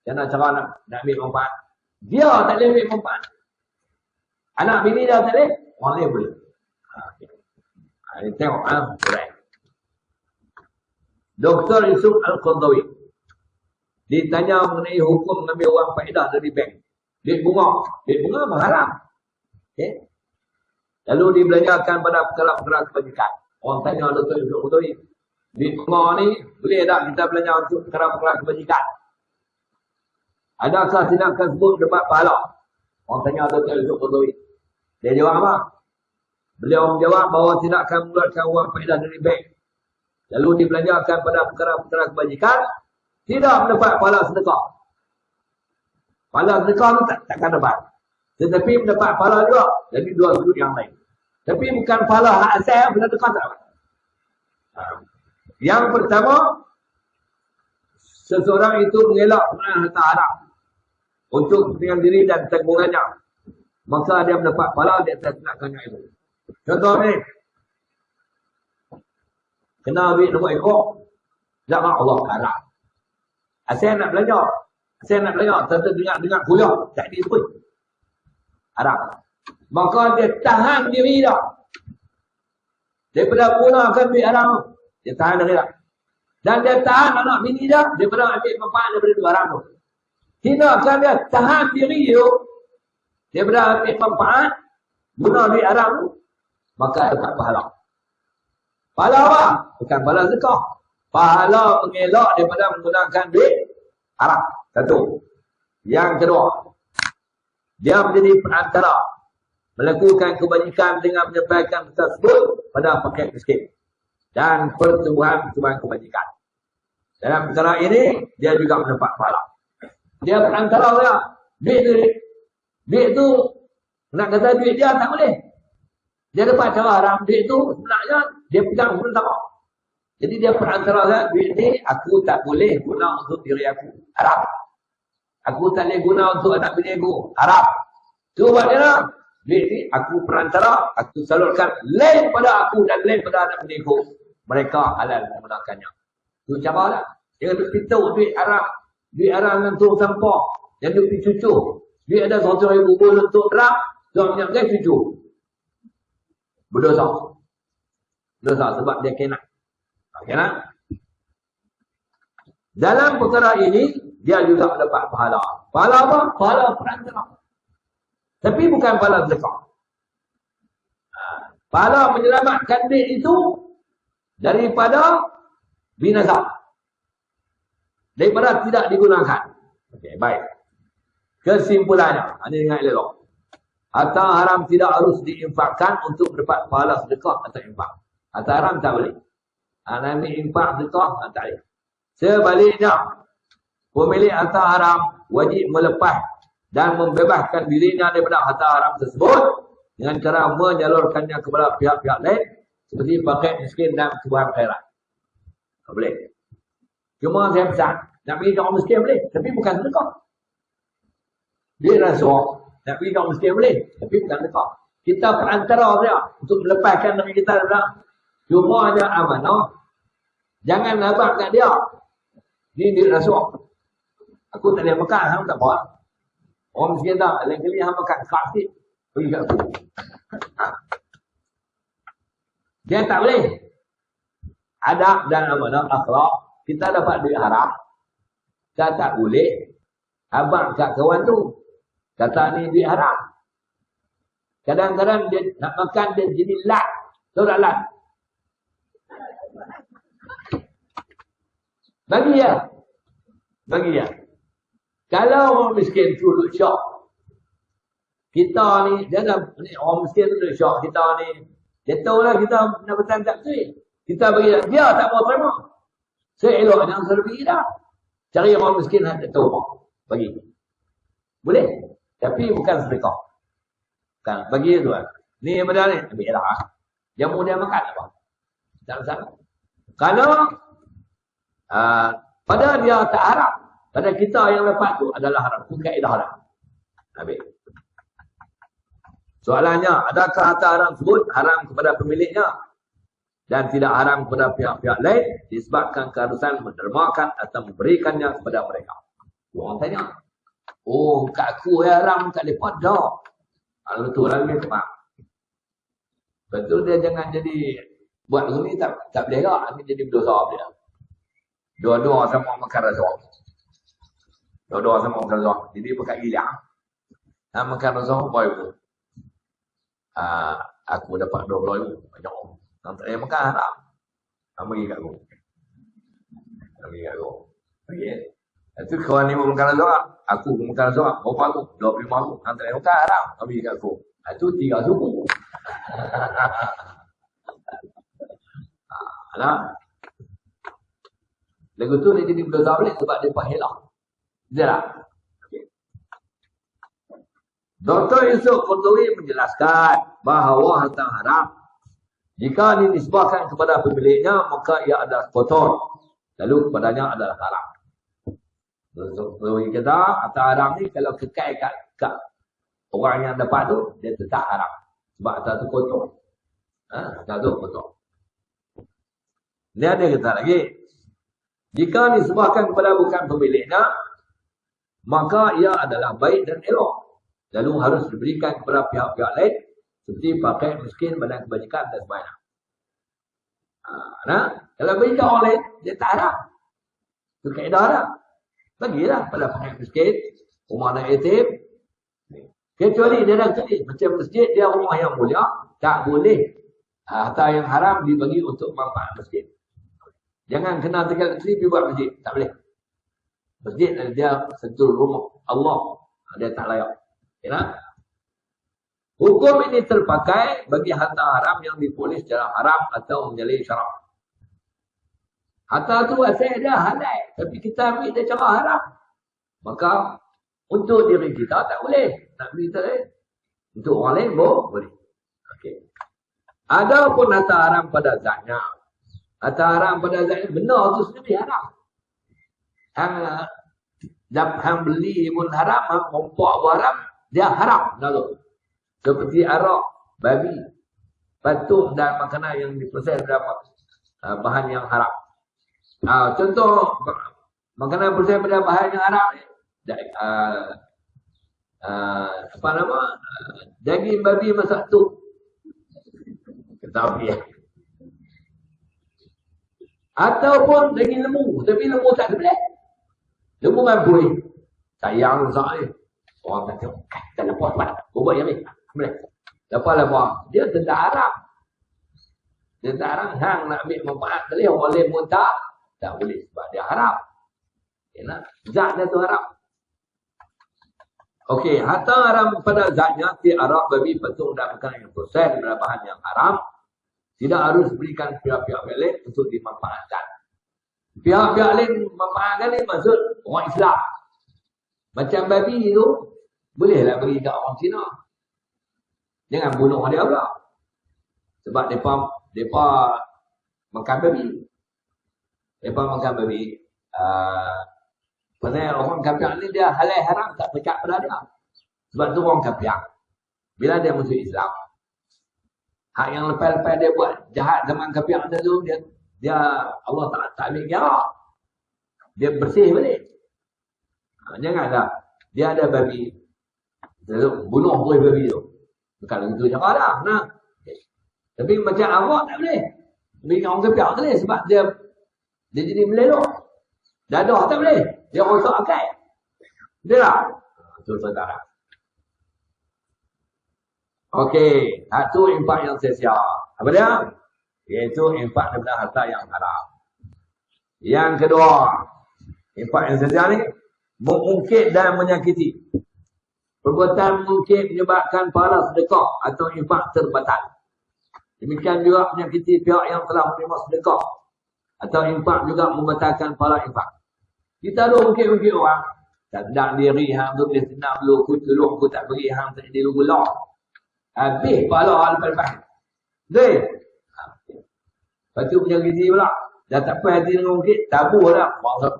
Jangan cara nak ambil manfaat. Dia tak boleh ambil manfaat. Anak bini dah tak boleh. Orang lain boleh. Tengok. Right. Dr. Yusuf Al-Qaradawi ditanya mengenai hukum mengambil wang faedah dari bank. Duit bunga. Duit bunga haram. Okay. Lalu dibelanjakan pada perkara-perkara kebajikan. Orang tanya Dr. Yusuf Al-Qaradawi, duit bunga ni boleh tak kita belanja untuk perkara-perkara kebajikan? Adakah tindakan tersebut dapat pahala? Orang tanya Dr. Yusuf Al-Qaradawi. Dia jawab apa? Beliau menjawab bahawa tidak akan mengeluarkan wang faedah dari bank, lalu dibelanjakan pada perkara-perkara kebajikan, tidak mendapat pahala sedekah. Pahala sedekah itu takkan dapat. Tetapi mendapat pahala juga dari dua sudut yang lain. Tapi bukan pahala hak asal, sedekah tak dapat. Yang pertama, seseorang itu mengelak penggunaan harta haram untuk kepentingan diri dan tanggungannya, maka dia mendapat pahala di atas tindakannya itu. Contoh ni, kena ambil nombor ekor, zaman Allah haram. Asal nak belajar, tentu dengar kuliah, tak disebut haram. Maka dia tahan diri dah daripada gunakan duit haram, dia tahan diri dah. Dan dia tahan anak bini dah daripada ambil manfaat daripada duit haram tu. Tindakan dia tahan diri tu daripada ambil manfaat guna duit haram tu, maka dapat pahala. Pahala apa? Bukan pahala zakah. Pahala mengelak daripada menggunakan duit haram. Satu. Yang kedua, dia menjadi perantara melakukan kebajikan dengan menyampaikan tersebut pada fakir miskin dan pertumbuhan kebajikan. Dalam perkara ini, dia juga mendapat pahala. Dia perantara dia. Duit tu, nak kata duit dia tak boleh. Dia dapat cara haram. Duit tu sebenarnya dia pegang sementara. Jadi dia perantara dia, duit ni aku tak boleh guna untuk diri aku. Haram. Aku tak boleh guna untuk anak bini aku. Haram. Tu buat dia lah. Duit ni aku perantara, aku salurkan lain pada aku dan lain pada anak bini aku. Mereka halal menggunakannya. Tu cara lah. Jangan duk pintu duit haram. Duit haram dengan tong sampah. Yang duk cucu. Duit ada 100,000 untuk terang. Tuan menyiapkan cucu. Berdosa. Berdosa sebab dia kena. Kena. Dalam perkara ini, dia juga dapat pahala. Pahala apa? Pahala perantara. Tapi bukan pahala zakah. Pahala menyelamatkan duit itu daripada binasa. Daripada tidak digunakan. Okey, baik. Kesimpulannya, anda ingat elok. Harta haram tidak harus diinfakkan untuk mendapat pahala sedekah atau infak. Harta haram tak boleh. Anda ambil infak sedekah, tak boleh. Sebaliknya, pemilik harta haram wajib melepas dan membebaskan dirinya daripada harta haram tersebut dengan cara menyalurkannya kepada pihak-pihak lain seperti fakir miskin dan sebuah khairat. Tak boleh. Cuma saya pesan, nak pergi ke orang miskin boleh, tapi bukan sedekah. Dia rasuah, nak pergi ke orang miskin boleh, tapi bukan sedekah. Kita perantara dia untuk melepaskan diri kita daripada, cuma ada amanah. Jangan labak kat dia. Ni dia rasuah. Aku tak boleh makan, hang tak apa. Orang miskin tak, lain kali hang makan kat sikit, pergi kat aku. Dia tak boleh. Adab dan amanah akhlak. Kita dapat duit haram. Kita tak boleh abang kat kawan tu. Kata ni duit haram. Kadang-kadang dia nak makan dia jadi lat. Tahu tak lat? Bagi ya. Bagi ya. Kalau orang miskin tu duduk syok. Kita ni, jangan ni orang miskin tu duduk syok. Kita ni, dia tahu lah kita nak bertahan tak betul. Kita bagi dia tak mau terima. Seeloknya serbi dah. Cari orang miskin tak tahu. Bagi. Boleh. Tapi bukan sedekah. Bukan. Bagi tu kan. Ni yang benar ni. Ambil lah. Jamu dia makan apa? Tak salah. Kalau pada dia tak haram. Pada kita yang lepas tu adalah haram. Itu kaedah haram. Habis. Soalannya, adakah harta haram tersebut haram kepada pemiliknya dan tidak haram kepada pihak-pihak lain disebabkan keharusan mendermakan atau memberikannya kepada mereka? Orang tanya, oh kat aku haram, kat mereka dah. Betul lah dia tepat. Betul dia jangan jadi buat ni tak boleh lah. Ini jadi berdosa dia. Dua-dua sama makan rasuah. Dua-dua sama makan rasuah. Jadi pakai gila. Nak makan rasuah apa itu? Aku dapat 20,000. Banyak orang. Nak tak payah makan haram. Nak bagi kat aku. Nak bagi kat aku. Okay. Itu kawan ni makan rasuah. Aku makan rasuah. Berapa aku? 25,000. Nak tak payah makan haram. Nak bagi kat aku. Itu 3 suku. Nah, lagu tu dia jadi berdosa balik sebab dia pahilah. Betul tak? Okay. Dr. Yusuf Qurtubi menjelaskan bahawa harta haram jika dinisbahkan kepada pemiliknya maka ia adalah kotor, lalu kepadanya adalah haram. Qurtubi kata harta haram ni kalau kekal kat orang yang dapat tu dia tetap haram sebab harta tu kotor. Harta tu kotor. Dia ada kata lagi, jika disebabkan kepada bukan pemiliknya, maka ia adalah baik dan elok. Lalu harus diberikan kepada pihak-pihak lain, seperti pakai miskin, badan kebajikan dan sebagainya. Nah, kalau berikan orang lain, dia tak haram. Itu kaedah haram. Bagilah pada pakai miskin, rumah anak yatim. Kecuali dia dah kata, macam masjid, dia rumah yang mulia, tak boleh harta yang haram dibagi untuk manfaat masjid. Jangan kena tinggal negeri pergi buat masjid. Tak boleh. Masjid dia sentuh rumah Allah. Dia tak layak. Ya? Hukum ini terpakai bagi harta haram yang dipolis secara haram atau menyalahi syarak. Harta tu asal dia halal. Tapi kita ambil dia cara haram. Maka untuk diri kita tak boleh. Tak boleh tak boleh. Untuk orang lain boleh. Okey. Adapun harta haram pada zatnya. Harta haram pada zatnya benar tu sendiri haram. Hang beli pun haram, hang rompak pun haram, dia haram. Seperti arak, babi, patung dan makanan yang diproses dalam bahan yang haram. Contoh makanan proses pada bahan yang haram ni, daging babi masak tu. Ketapi ataupun daging lembu, tapi lembu tak boleh. Lembu mampui. Sayang masak ni. Orang kata, tak lepas buat. Buat yang ni. Boleh. Lepas. Dia tidak haram. Dia tak haram. Hang nak ambil manfaat boleh. Orang lain pun tak boleh. Sebab dia haram. Zat dia tu haram. Okey, harta haram pada zatnya, arak, babi, patung dan makanan yang proses daripada bahan yang haram, tidak harus berikan pihak-pihak lain untuk dimanfaatkan. Pihak-pihak lain memanfaatkan ni maksud orang Islam. Macam babi tu, bolehlah bagi kat orang Cina. Jangan bunuh dia pula. Sebab mereka makan babi. Mereka makan babi. Pasal orang kafir ni dia halal haram tak pekat pada dia. Sebab tu orang kafir. Bila dia masuk Islam, hak yang lepas-lepas dia buat jahat zaman kafir tu, dia Allah tak ambil kira. Dia bersih balik. Janganlah. Dia ada babi. Dia bunuh boleh babi tu. Bukan begitu cara dah. Nah. Tapi macam awak tak boleh. Tapi orang kafir tak boleh sebab dia jadi melelok. Dadah tak boleh. Dia rosak akal. Betul tak? Itu saudara. Okey. Satu infak yang sia-sia. Apa dia? Iaitu infak daripada harta yang haram. Yang kedua. Infak yang sia-sia ni. Mengungkit dan menyakiti. Perbuatan mungkin menyebabkan pahala sedekah atau infak terbatal. Demikian juga menyakiti pihak yang telah menerima sedekah atau infak juga membatalkan pahala infak. Kita ada ungkit-ungkit orang. Tak sedang diri, hang tu boleh senang dulu, aku tolong, aku tak beri, hang tak jadi lu gelak. Habis pahala lepas-lepas. Betul? Lepas tu menyakiti pula. Dah tak apa hati dengan ungkit, tabuh dah. Maksud,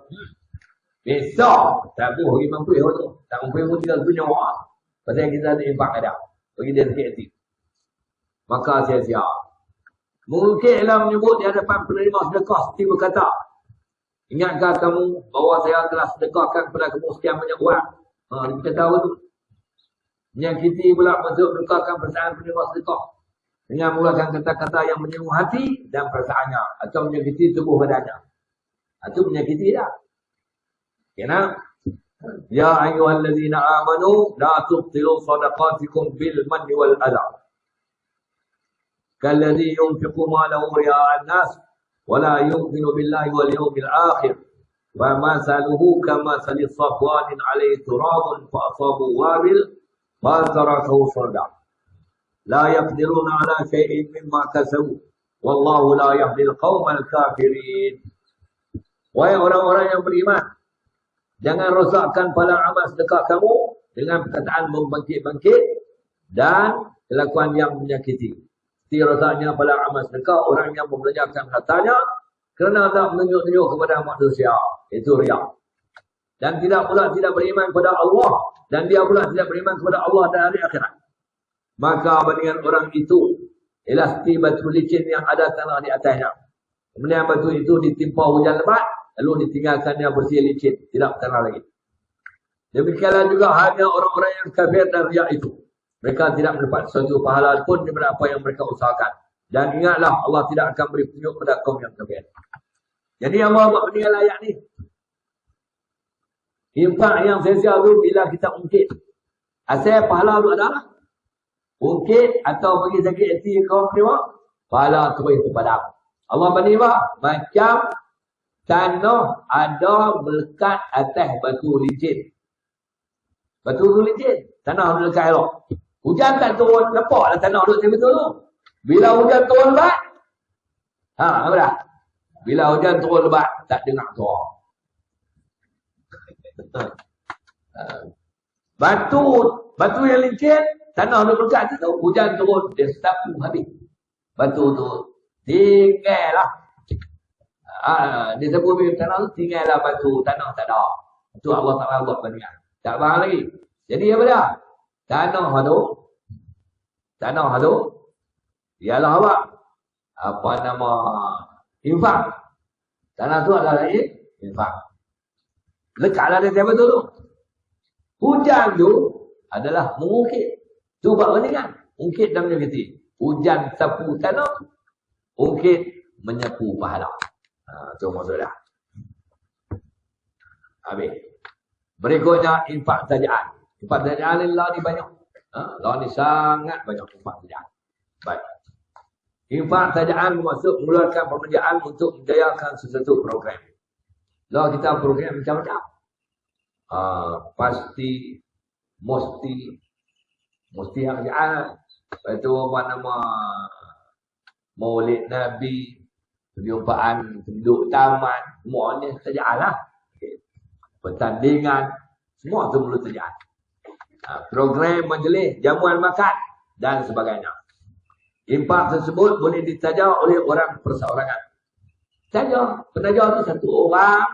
besok, tabuh pergi mampu tu. Tak mampu pun tinggal punya orang. Pasal kita ada infak ada. Bagi dia sakit hati. Maka sia-sia. Mungkin ialah menyebut di hadapan penerima sedekah seperti berkata, ingatkah kamu bahawa saya telah sedekahkan kepada kamu sekian banyak orang? Dia tahu tu. Menyakiti pula maksud melukakan perasaan penerima sedekah dengan menggunakan kata-kata yang menyinggung hati dan perasaannya atau menyakiti tubuh badannya. Itu menyakiti dah. Kena? Ya ayyuhallazina amanu la tubtilu sadaqatikum bil manni wal adha. Kalladhi yunfiqu malahu riya'an nas ولا يؤمن بالله واليوم الآخر فمثله كمثل صفوان عليه تراب فأصابه وابل فتركه صلدا. la yaqdiruna ala syai'in mimma kasabu wallahu la yahdil qaumal kafirin. Wahai orang-orang yang beriman, jangan rosakkan pahala amal sedekah kamu dengan perkataan membangkit-bangkit dan kelakuan yang menyakiti. Seperti rosaknya pahala amal sedekah orang yang membelanjakan hartanya kerana tak menunjuk-nunjuk kepada manusia. Itu riya. Dan tidak beriman kepada Allah. Dan dia pula tidak beriman kepada Allah dan hari akhirat. Maka bandingan orang itu ialah seperti batu licin yang ada tanah di atasnya. Kemudian batu itu ditimpa hujan lebat, lalu ditinggalkannya bersih licin, tidak tanah lagi. Demikianlah juga hanya orang-orang yang kafir dan riya itu. Mereka tidak mendapat suatu pahala pun daripada apa yang mereka usahakan. Dan ingatlah Allah tidak akan beri petunjuk pada kaum yang kafir. Jadi Allah buat meninggal ayat ni. Infak yang sia-sia tu bila kita ungkit. Asal pahala tu adalah ungkit atau bagi sakit hati kaum terima, pahala tu itu padam. Allah bani macam tanah ada melekat atas batu licin. Batu tu licin, tanah melekat elok. Hujan tak turun, nampaklah tanah duduk betul tu. Bila hujan turun lebat, apa dah? Bila hujan turun lebat, tak dengar suara. Batu yang licin, tanah duduk lekat tu, hujan turun, dia sapu habis. Batu tu tinggal lah. Dia sapu habis tanah tu, tinggal lah batu, tanah tak ada. Itu Allah Ta'ala buat bandingan. Tak faham lagi. Jadi apa dah? Tanah tu ialah apa? Apa nama? Infak. Tanah tu adalah infak. Lekatlah dia siapa tu? Hujan tu adalah mengungkit. Tu buat bandingan. Ungkit dan menyakiti. Hujan sapu tanah, ungkit menyapu pahala. Tu maksudnya. Habis. Berikutnya infak tajaan. Infak tajaan Allah ni banyak. Allah ni sangat banyak infak tajaan. Baik. Infak tajaan bermaksud mengeluarkan pekerjaan untuk menjayakan sesuatu program. Kalau kita program macam-macam. Pasti, mesti kerjaan. Lepas tu apa nama, Maulid Nabi, perjumpaan penduduk taman, semuanya kerjaan lah. Okay. Pertandingan, semua tu perlu kerjaan. Program majlis, jamuan makan dan sebagainya. Infak tersebut boleh ditaja oleh orang perseorangan. Taja, penaja tu satu orang,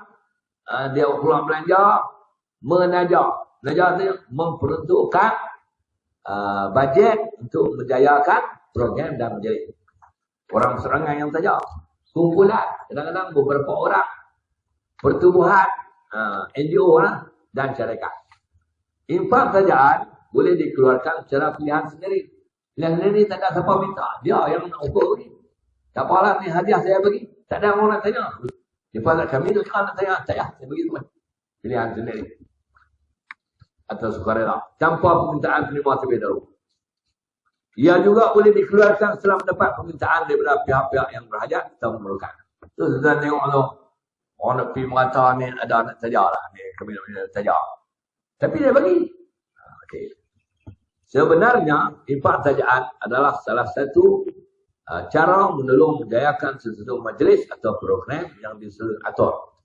dia keluar belanja, menaja. Menaja tu memperuntukkan bajet untuk menjayakan program dan majlis. Orang perseorangan yang taja. Kumpulan, kadang-kadang beberapa orang, pertubuhan, NGO lah, dan syarikat. Infak tajaan boleh dikeluarkan secara pilihan sendiri. Pilihan sendiri tak ada siapa minta. Dia yang nak ukur bagi. Tak apalah ni hadiah saya bagi. Tak ada orang nak tanya. Dia pasal kami tu sekarang nak tanya. Tak payah, saya bagi tuan. Pilihan sendiri. Atau sukarela. Tanpa permintaan penerima terlebih dahulu. Ia juga boleh dikeluarkan setelah mendapat permintaan daripada pihak-pihak yang berhajat atau memerlukan. Tu sudah tengok tu. Orang nak pergi merata ni ada nak tajak lah. Ni kami nak tajak. Tapi dia bagi. Okay. Sebenarnya, infak tajaan adalah salah satu cara menolong menjayakan sesuatu majlis atau program yang diatur.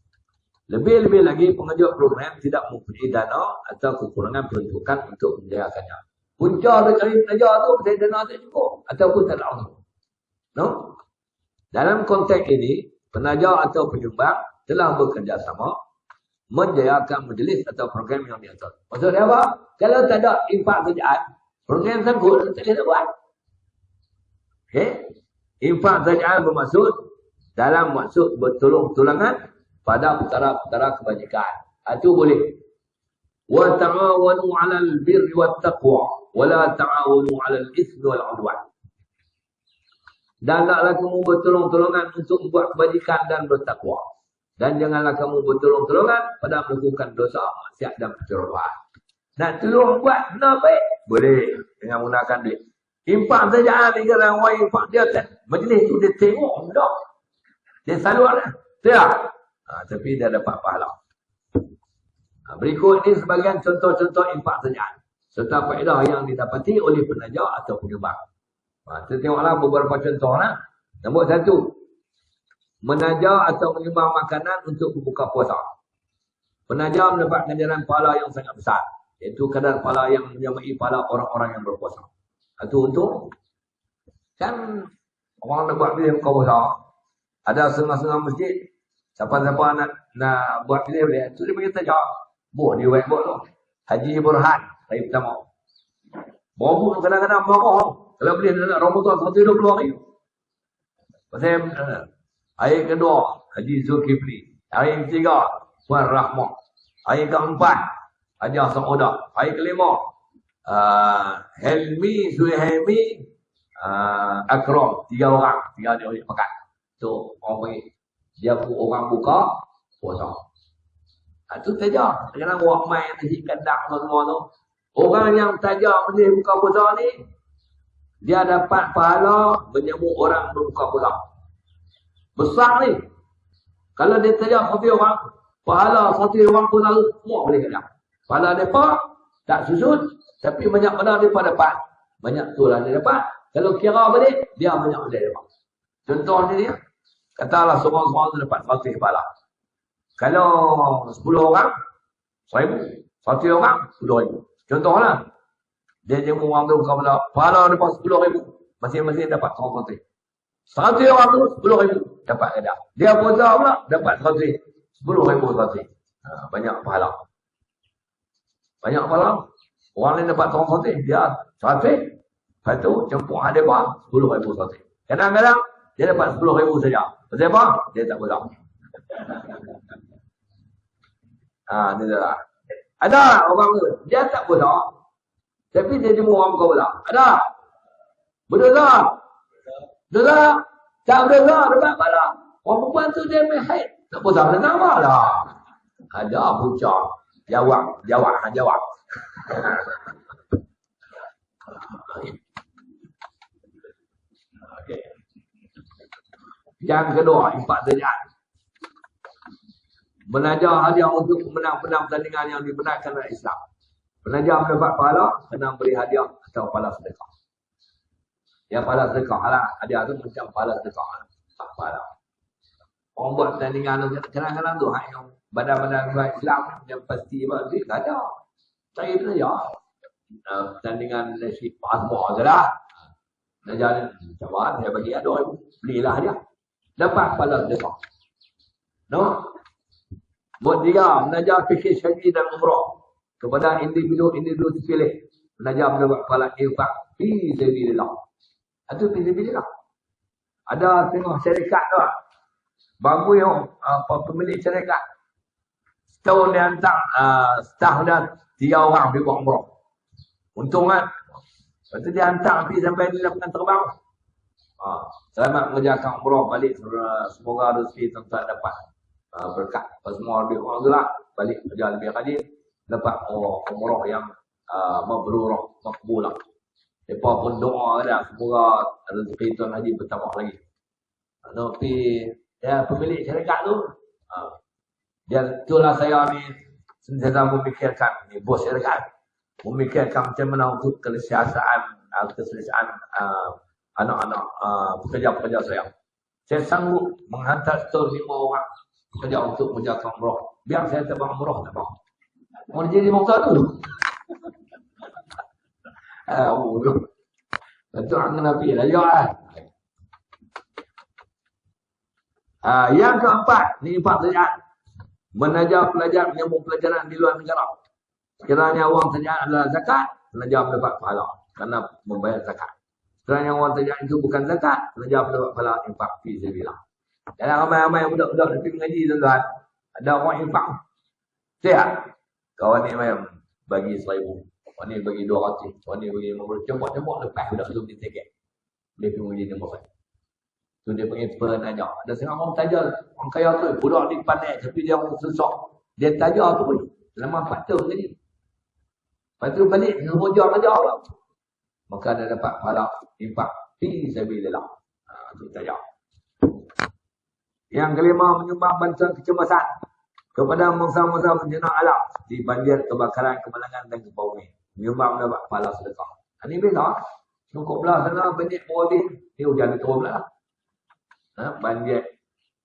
Lebih-lebih lagi, pengajar program tidak mempunyai dana atau kekurangan peruntukan untuk menjayakannya. Punca dari pengajar tu, saya dana tak cukup. Ataupun tak ada untuk. No? Dalam konteks ini, penaja atau penyumbang telah bekerjasama menjayakan majlis atau program yang diatur. Maksudnya apa? Kalau tak ada infak tajaan, program sangkut, tak boleh nak buat. Okay? Infak tajaan bermaksud dalam maksud bertolong-tolongan pada perkara-perkara kebajikan. Itu boleh. Wa ta'awanu 'alal birri wat taqwa wa la ta'awanu 'alal itsmi wal 'udwan. Dan taklah kamu bertolong-tolongan untuk membuat kebajikan dan bertakwa. Dan janganlah kamu bertolong-tolongan pada melakukan dosa, maksiat dan kecerobohan. Nak tolong buat benda baik? Boleh. Dengan menggunakan duit. Infak saja. Dia kata orang infak dia kan. Majlis tu dia tengok. Tak. Dia salur lah. Tak. Tapi dia dapat pahala. Berikut ini sebagian contoh-contoh infak saja. Serta faedah yang didapati oleh penaja atau penyumbang. Kita tengoklah beberapa contoh lah. Nombor satu, menajar atau menyumbang makanan untuk berbuka puasa. Penajar mendapat ganjaran pahala yang sangat besar, iaitu kadar pahala yang menyamai pahala orang-orang yang berpuasa. Itu untuk, kan orang nak buat bilik buka puasa, ada setengah-setengah masjid, siapa-siapa nak buat bilik dia, tu dia bagi tajar. Dia whiteboard tu. Haji Burhan, hari pertama. Bawa kadang-kadang marah. Kalau boleh nak Ramadan 120 hari. Pasal hari kedua, Haji Zulkifli. Hari ketiga, Puan Rahmah. Hari keempat, Haji Saudah. Hari kelima, Helmi, Zuhaimi, Akram. 3 orang. 3 dia boleh makan. So, orang panggil. Dia pun orang buka puasa. Itu saja. Kadang-kadang orang main nasi kandang semua tu. Orang yang tajam boleh buka puasa ni, dia dapat pahala menyambut orang berbuka puasa. Besar ni. Kalau dia tajam satu orang, pahala satu orang puasa semua boleh kena. Pahala mereka tak susut, tapi banyak benda mereka dapat. Banyak tu lah dia dapat. Kalau kira balik, dia banyak benda dapat. Contoh ni dia, katalah seorang-seorang tu dapat 100 pahala. Kalau 10 orang, 1,000. 1 orang, 10,000. Contohlah, dia jemput orang tu buka puasa, pahala dapat 10,000. Masing-masing dapat 100. 100 orang tu, 10,000 dapat kadar. Dia puasa pula, dapat 100. 10,000 100. Banyak pahala. Banyak pahala. Orang lain dapat 100, dia 100. Lepas tu, jemput ada apa? 10,000 100. Kadang-kadang, dia dapat 10,000 saja. Pasal apa? Dia tak puasa. Ni dah lah. Ada orang tu, dia tak puasa, tapi dia jemput orang buka puasa. Ada. Berdosa. Dosa. Tak berdosa, dapat pahala. Orang perempuan tu dia main haid. Tak puasa, dia tak lah. Ada bucah. Jawab. Okay. Yang kedua, 4 derajat. Menajar hadiah untuk menang-menang pertandingan yang dibenarkan oleh Islam. Penajar mendapat pahala, kena beri hadiah atau pahala sedekah. Ya, pahala sedekah lah. Hadiah tu macam pahala sedekah lah. Pahala. Orang buat pertandingan tu, kadang-kadang tu, yang badan-badan Islam yang pasti buat tu, tak ada. Saya penajar. Pertandingan nasyid pasmah je lah. Penajar ni, macam mana saya bagi ada orang, belilah hadiah. Dapat pahala sedekah. No? Buat dia, menajar fikir haji dan umrah kepada individu terpilih. Menajar mendapat pahala infak fi sabilillah. Itu fi sabilillah. Ada tengok syarikat tu. Bagus yang pemilik syarikat. Setahun dia hantar staff dia 3 orang pergi buat umrah. Untung kan. Lepas tu dia hantar pergi sampai dia dapat terbang. Selamat mengerjakan umrah balik. Semoga rezeki tuan-tuan dapat berkat. Semua lebih kurang tu lah. Balik kerja lebih rajin. Dapat umrah yang mabrurah, makbulah. Mereka pun doa dah. Semoga rezeki Tuan Haji bertambah lagi. Tapi pemilik syarikat tu, dia itulah saya ni sentiasa memikirkan, ni bos syarikat, memikirkan macam mana untuk kesihatan anak-anak pekerja-pekerja saya. Saya sanggup menghantar setahun 5 orang kerja untuk menjaga umrah. Biar saya terbang umrah, tak apa. Mau jadi mokta tu. Betul angin api lah juga. Yang keempat, ni 4 derajat. Menajar pelajar menyambung pelajaran di luar negara. Sekiranya wang terjaan adalah zakat, pelajar mendapat pahala kerana membayar zakat. Sekiranya wang terjaan itu bukan zakat, pelajar mendapat pahala infak fi sabilillah. Dalam ramai-ramai budak-budak pergi mengaji tuan-tuan, ada orang infak. Siap. Kawan ni memang bagi 1,000, kawan ni bagi 200, kawan ni bagi 50. Cembok-cembok lepas budak tu dia tiket. Dia pergi mengaji nombor 1. Tu dia panggil penajar. Ada setengah orang tajar, orang kaya tu, budak ni pandai tapi dia orang susah. Dia tajar tu pun selama 4 tahun jadi. Lepas tu balik semua ajar lah. Maka dia dapat pahala infak fi sabilillah. Tu tajar. Yang kelima, menyumbang bantuan kecemasan kepada mangsa-mangsa bencana alam di banjir, kebakaran, kemalangan dan gempa bumi. Menyumbang mendapat pahala sedekah. Ini beza. Cukup belah sana banjir boleh. Ni hujan turun lah. Banjir.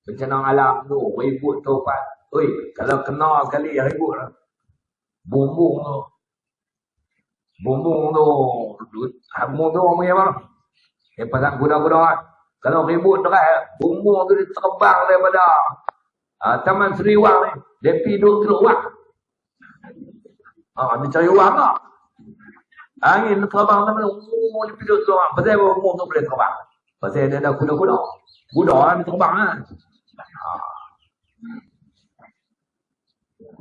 Bencana alam tu. Ribut taupan. Oi, kalau kena kali ribut lah. Bumbung tu. Bumbung tu orang punya bang. Pasang kuda-kuda kan. Kalau ribut dekat, bumbung tu dia terbang daripada Taman Seri Wang ni. Dia pergi duduk teluk wang. Dia cari wang tak? Angin terbang sama dia pergi duduk teluk wang. Pasal bumbung tu boleh terbang. Pasal dia ada kuda-kuda. Kuda kan dia terbang kan.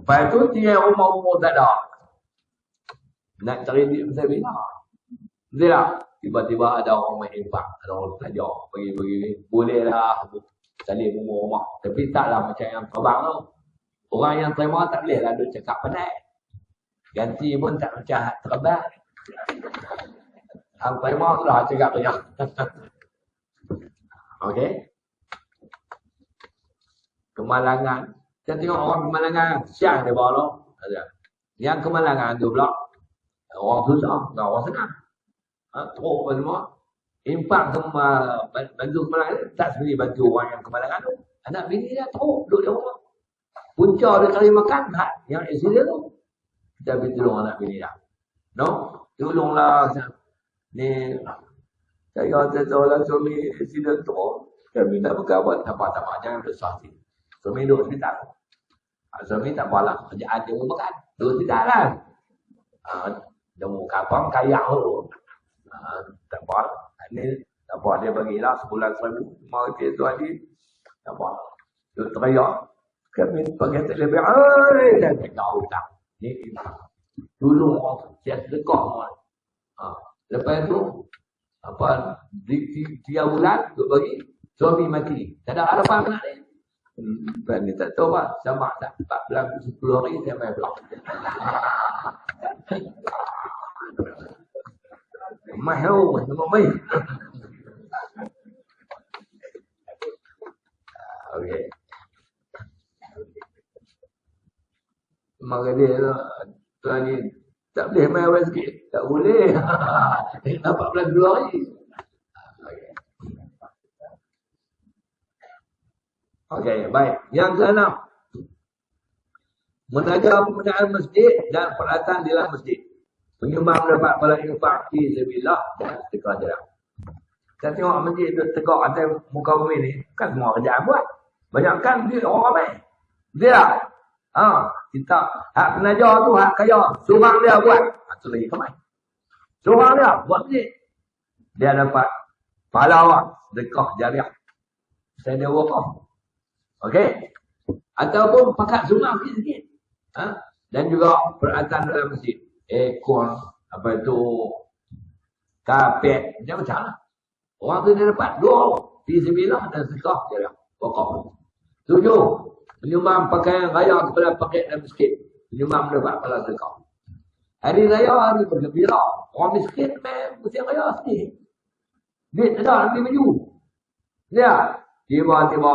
Lepas tu dia rumah-rumah tak ada. Nak cari duit pasal bila. Betul tak? Tiba-tiba ada orang main hembak. Ada orang belajar. Bagi-bagi. Boleh lah. Salih rumah-rumah. Tapi taklah macam yang terbang tu. Orang yang terima tak boleh lah. Dia cakap pandai. Ganti pun tak macam terbang. Yang terima tu lah cakap banyak. Okey. Kemalangan. Kita tengok orang kemalangan. Siang dia bawa tu. Yang kemalangan tu pula. Orang susah. Tak orang senang. Teruk apa semua. Impak bantu kemalangan. Tak sebenarnya bantu orang yang kemalangan tu. Anak bini dia teruk. Duduk di rumah. Punca dia cari makan. Yang accident tu. Kita pergi tolong anak bini dia. No? Tolonglah. Ni. Saya tahu lah suami accident teruk. Kami nak berkawan. Tak apa. Jangan besar hati. Suami duduk hospital. Suami tak apalah. Kerjaan dia makan. Duduk hospital lah. Dia mau kapal kaya tu. Tak apa. Ini tak apa dia bagilah sebulan 1,000. Mau dia tu adik. Tak apa. Dia teriak. Kami pakai telefon. Dan tak tahu tak. Ni tolong orang. Saya sedekah. Lepas tu apa 3 bulan tu bagi suami mati. Tak ada harapan anak ni. Ni tak tahu apa. Sama tak 14 10 hari saya main pulang. Mahal, nama baik. Okey. Maka dia tuan ni tak boleh main awal sikit. Tak boleh. Dapat 14 hari. Okey, baik. Yang keenam. Mengajar penggunaan masjid dan peralatan di dalam masjid. Penyumbang dapat pada infak fi sabilillah dan sedekah jarak. Kita tengok masjid tu tegak atas muka bumi ni, kan semua kerjaan buat. Banyak kan duit orang ramai. Dia tak? Kita hak penajar tu hak kaya, surang dia buat. Itu lagi ramai. Surang dia buat masjid. Dia dapat pahala awak, sedekah jariah. Saya dia wakaf. Okey. Ataupun pakat surang sikit-sikit. Dan juga peralatan dalam masjid. Ekor, apa itu, kapet, macam lah. Orang tu dia dapat 2 fi sabilillah dan sedekah dia wakaf. 7. Penyumbang pakaian raya kepada pakaian dan miskin. Penyumbang dapat pahala sedekah. Hari raya hari bergembira. Orang miskin mesti raya sikit. Duit tak ada nanti baju. Dia tiba-tiba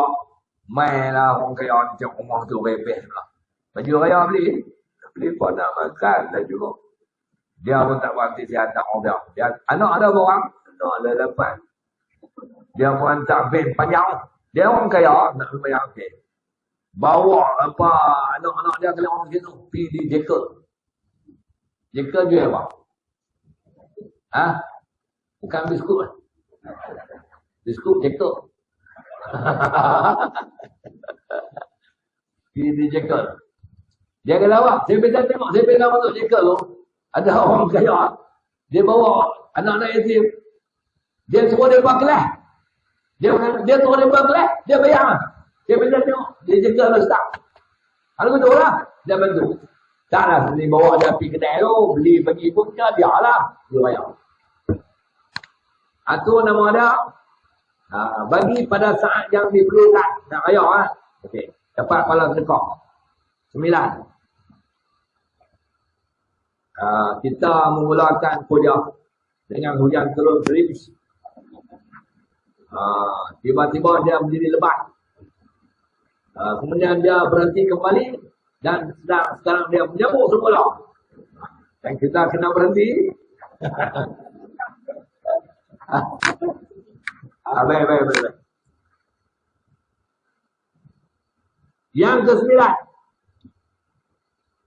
mainlah orang kaya macam rumah tu rebeh lah. Baju raya beli pun nak makan dan juga. Dia pun tak berhenti dia hantar orang dia. Anak ada orang, anak ada dapat. Dia pun hantar ben panjang. Dia orang kaya nak bayar ben. Bawa apa anak-anak dia kena orang situ pergi di Jekyll. Jekyll jual apa? Bukan biskut. Biskut Jekyll. Pergi di Jekyll. Dia kata apa? Saya bisa tengok, saya bisa masuk Jekyll tu. Ada orang kaya. Dia bawa anak-anak yatim. Dia suruh dia buat kelas. Dia suruh dia buat kelas. Dia bayar. Dia bisa tengok. Dia jaga lah staf. Kalau betul lah. Dia bantu. Taklah sini bawa dia pergi kedai tu. Beli bagi pun dia lah. Dia bayar. Itu nama dia. Bagi pada saat yang diperlukan. Nak bayar lah. Okey. Dapat pahala sedekah. 9. Kita memulakan kuliah dengan hujan turun gerimis. Tiba-tiba dia menjadi lebat. Kemudian dia berhenti kembali dan sekarang dia menyambut semula. Dan kita kena berhenti. Baik. Yang ke-9.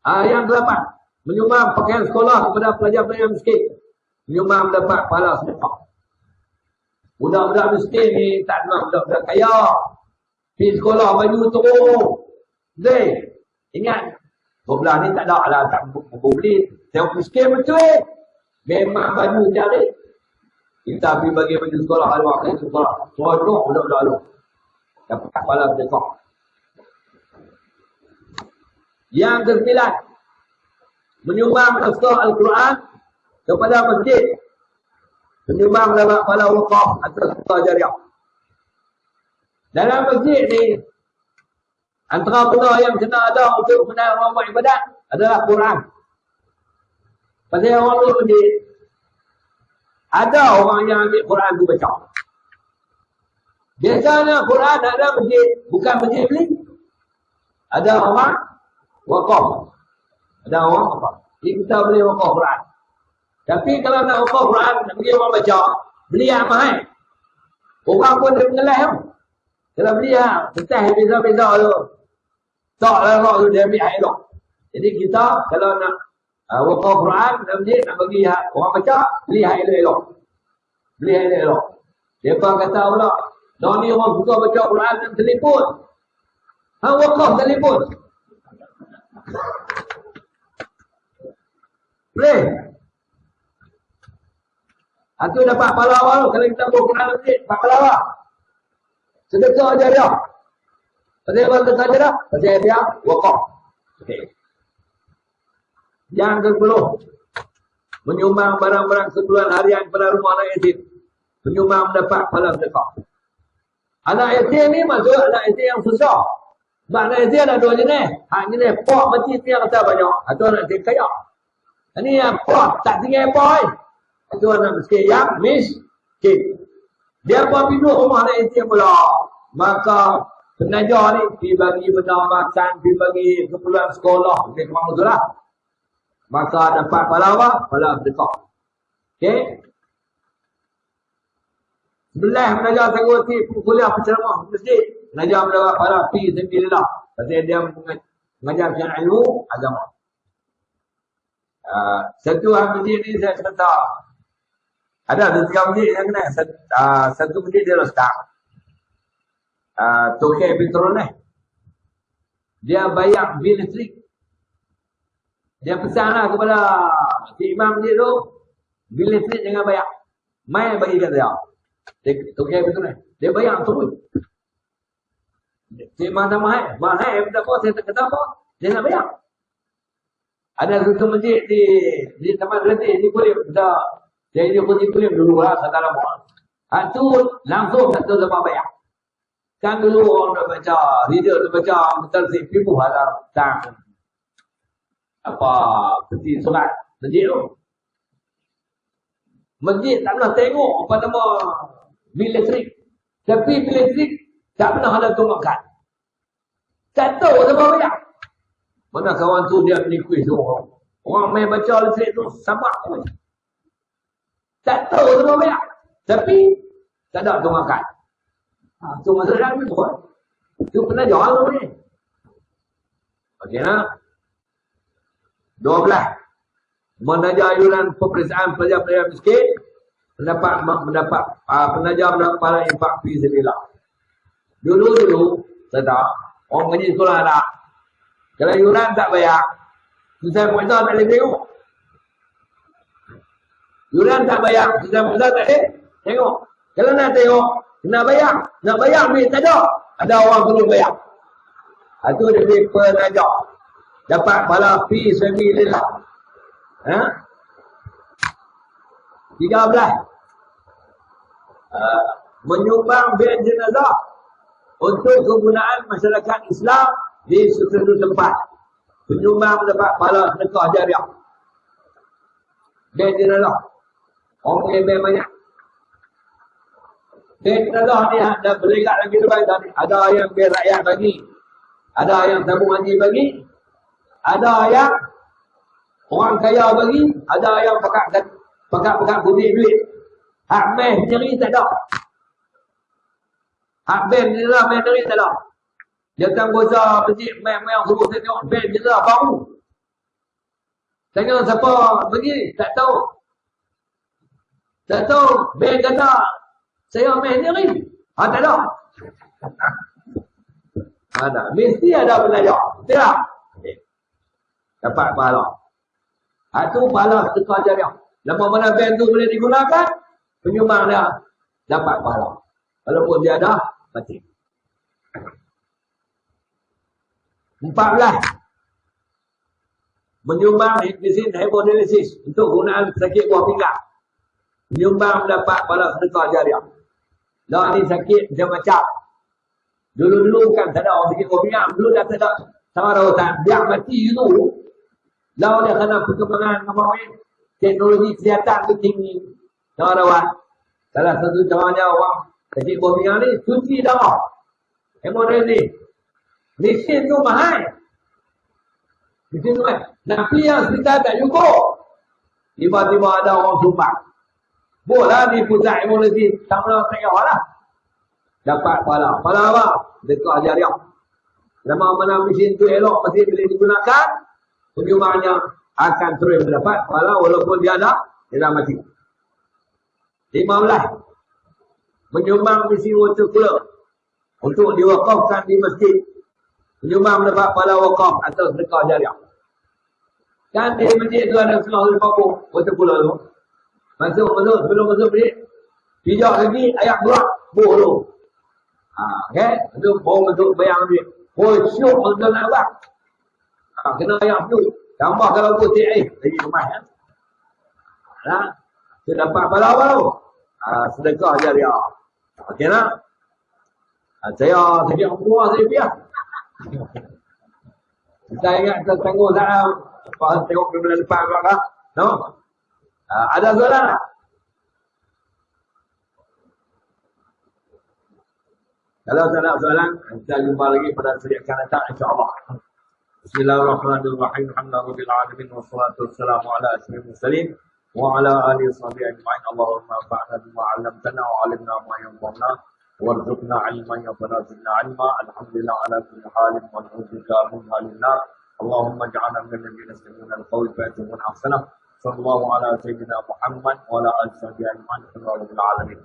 Yang ke-8. Menyumbang pakaian sekolah kepada pelajar-pelajar miskin. Menyumbang mendapat pahala sedekah. Budak-budak miskin ni tak nak budak-budak kaya. Pergi sekolah baju teruk. Zee. Ingat. Sebelah ni tak ada lah. Tak beli. Tengok miskin betul. Memang baju cari. Kita pergi bagi baju sekolah. Kalau akan sekolah. Seronok budak-budak lu. Dapat pahala sedekah. Yang ke-9. Menyumbang naskah Al-Quran kepada masjid. Menyumbang dapat pahala wakaf atau sedekah jariah. Dalam masjid ni, antara benda yang kena ada untuk benar orang buat ibadat adalah Quran. Pasal orang duduk masjid, ada orang yang ambil Quran tu baca. Biasanya Quran ada masjid, bukan masjid beli. Ada orang wakaf. Ada orang wakaf. Jadi kita boleh wakaf Quran. Tapi kalau nak wakaf Quran, nak bagi orang baca, beli yang mahal. Orang pun dia mengelas tu. Kalau beli yang kertas beza-beza tu. Tak lah tu dia ambil air tu. Jadi kita kalau nak wakaf Quran, nak bagi orang baca, beli air elok. Beli air elok. Mereka kata pula, dah ni orang suka baca Quran dan telefon. Wakaf telefon. Boleh. Itu dapat pahala awal kalau kita buat Quran masjid. Dapat pahala awal. Sedekah jariah. Pasal apa sedekah jariah? Pasal dia wakaf. Okey. Yang ke-10. Menyumbang barang-barang keperluan harian pada rumah anak yatim. Menyumbang mendapat pahala sedekah. Anak yatim ni maksud anak yatim yang susah. Sebab anak yatim ada dua jenis. Hak jenis pok mati yang kata banyak. Atau anak yatim kaya. Ini yang pok tak tinggal boy. Itu anak miskin yang miskin. Dia pun pindah rumah anak yatim pula. Maka penajar ni pergi bagi benda makan, pergi bagi keperluan sekolah. Okey, kemana tu lah. Maka dapat pahala apa? Pahala sedekah. Okey. 11 penajar sanggoti kuliah penceramah masjid. Penajar mendapat pahala fi sabilillah. Pasal dia mengajar ilmu agama. Satu masjid ni saya cerita. Ada 3 masjid yang kena. Satu masjid dia rosak. Tokek petrol ni. Dia bayar bil listrik. Dia pesanlah kepada si imam masjid tu, bil listrik jangan bayar. Mai bagi kat dia. Tokek petrol ni. Dia bayar terus. Si imam tak mahal. Mahal minta apa, saya tak kata apa. Dia nak bayar. Ada satu masjid di Taman Gratis di Kulim. Saya di Kulim dulu lah, kata lama. Itu langsung tak tahu siapa bayar. Kan dulu orang dah baca, reader dah baca, betul si pipu ada tang. Apa, peti solat masjid tu. Masjid tak pernah tengok apa nama bil listrik. Tapi bil listrik tak pernah ada tunggakan. Tak tahu siapa bayar. Mana kawan tu dia beli kuis tu orang. Orang main baca listrik tu sama pun. Tak tahu siapa bayar. Tapi tak ada tunggakan. Itu masalah ni buat. Itu pernah jual ni. Okey nak? 12. Menajar ayunan peperiksaan pelajar-pelajar miskin mendapat penajar mendapat pahala infak fi sabilillah. Dulu saya tahu orang ngaji sekolah ada. Kalau yuran tak bayar, susah puasa tak boleh tengok. Yuran tak bayar, susah puasa tak boleh tengok. Kalau nak tengok, kena bayar. Nak bayar duit tak ada. Ada orang perlu bayar. Itu dia penajar. Dapat pahala fi sabilillah. 13. Menyumbang bil jenazah untuk kegunaan masyarakat Islam di sesuatu tempat. Penyumbang mendapat pahala sedekah jariah. Bil jenazah. Orang boleh bayar banyak. Bil jenazah ni ada berikat lagi depan tadi. Ada yang bil rakyat bagi. Ada yang tabung haji bagi. Ada yang orang kaya bagi. Ada yang pakat budi bilik. Hak meh nyeri tak ada. Hak ben ni lah meh nyeri tak ada. Dia tak bosa masjid meh suruh saya tengok ben je lah baru. Tengok siapa pergi, tak tahu. Tak tahu, ben kata saya meh nyeri. Tak ada. Ada, mesti ada belajar. Tidak. Dapat pahala. Itu pahala sedekah jariah. Lama mana ben tu boleh digunakan, penyumbang dia dapat pahala. Walaupun dia dah mati. 14. Menyumbang hipnosis hemodialisis untuk gunaan sakit buah pinggang. Menyumbang mendapat pahala sedekah jariah. Lah ni sakit macam-macam. Dulu-dulu kan tak ada orang sakit buah pinggang. Dulu dah tak ada sama rawatan. Biar mati tu. Lah dia kena perkembangan kemarin. Teknologi kesihatan tu tinggi. Sama rawat. Salah satu caranya orang sakit buah pinggang ni cuci darah. Hemodialisis. Mesin tu mahal. Mesin tu mahal. Nak pergi yang sekitar tak cukup. Tiba-tiba ada orang sumbang. Boleh di pusat hemodialisis. Tak pernah tak kira lah. Dapat pahala. Pahala apa? Sedekah jariah. Lama mana mesin tu elok masih boleh digunakan, penyumbangnya akan terus mendapat pahala walaupun dia dah mati. 15. Menyumbang mesin water cooler untuk diwakafkan di masjid. Penyumbang mendapat pahala wakaf atau sedekah jariah. Kan di masjid tu ada selang paku water cooler tu. Masuk sebelum masuk masjid. Pijak lagi ayat berat buh tu. Okay? Itu baru masuk bayang duit. Oh, syuk untuk nak abang. Kena ayam tu. Tambah kalau putih air. Lagi kemah kan. Dia dapat pahala apa tu? Sedekah jariah. Okey tak? Saya sejak tua saya biar. Kita ingat kita tangguh tak? Tengok ke bulan depan tak? No? Ada soalan tak? Kalau tak ada soalan, kita jumpa lagi pada seri akan datang insya-Allah. Bismillahirrahmanirrahim. Alhamdulillahirabbil alamin wassalatu wassalamu ala asyrafil mursalin wa ala alihi washabihi ajma'in. Allahumma anfa'na bima 'allamtana wa 'allimna ma yanfa'una warzuqna 'ilman yanfa'una zidna 'ilma. Alhamdulillah ala kulli halin wa na'udzubika min halin nar. Allahumma ij'alna min alladhina yastami'una al-qawla fayattabi'una ahsanah. Sallallahu ala sayyidina Muhammad wa ala alihi washabihi ajma'in. Alhamdulillahirabbil alamin.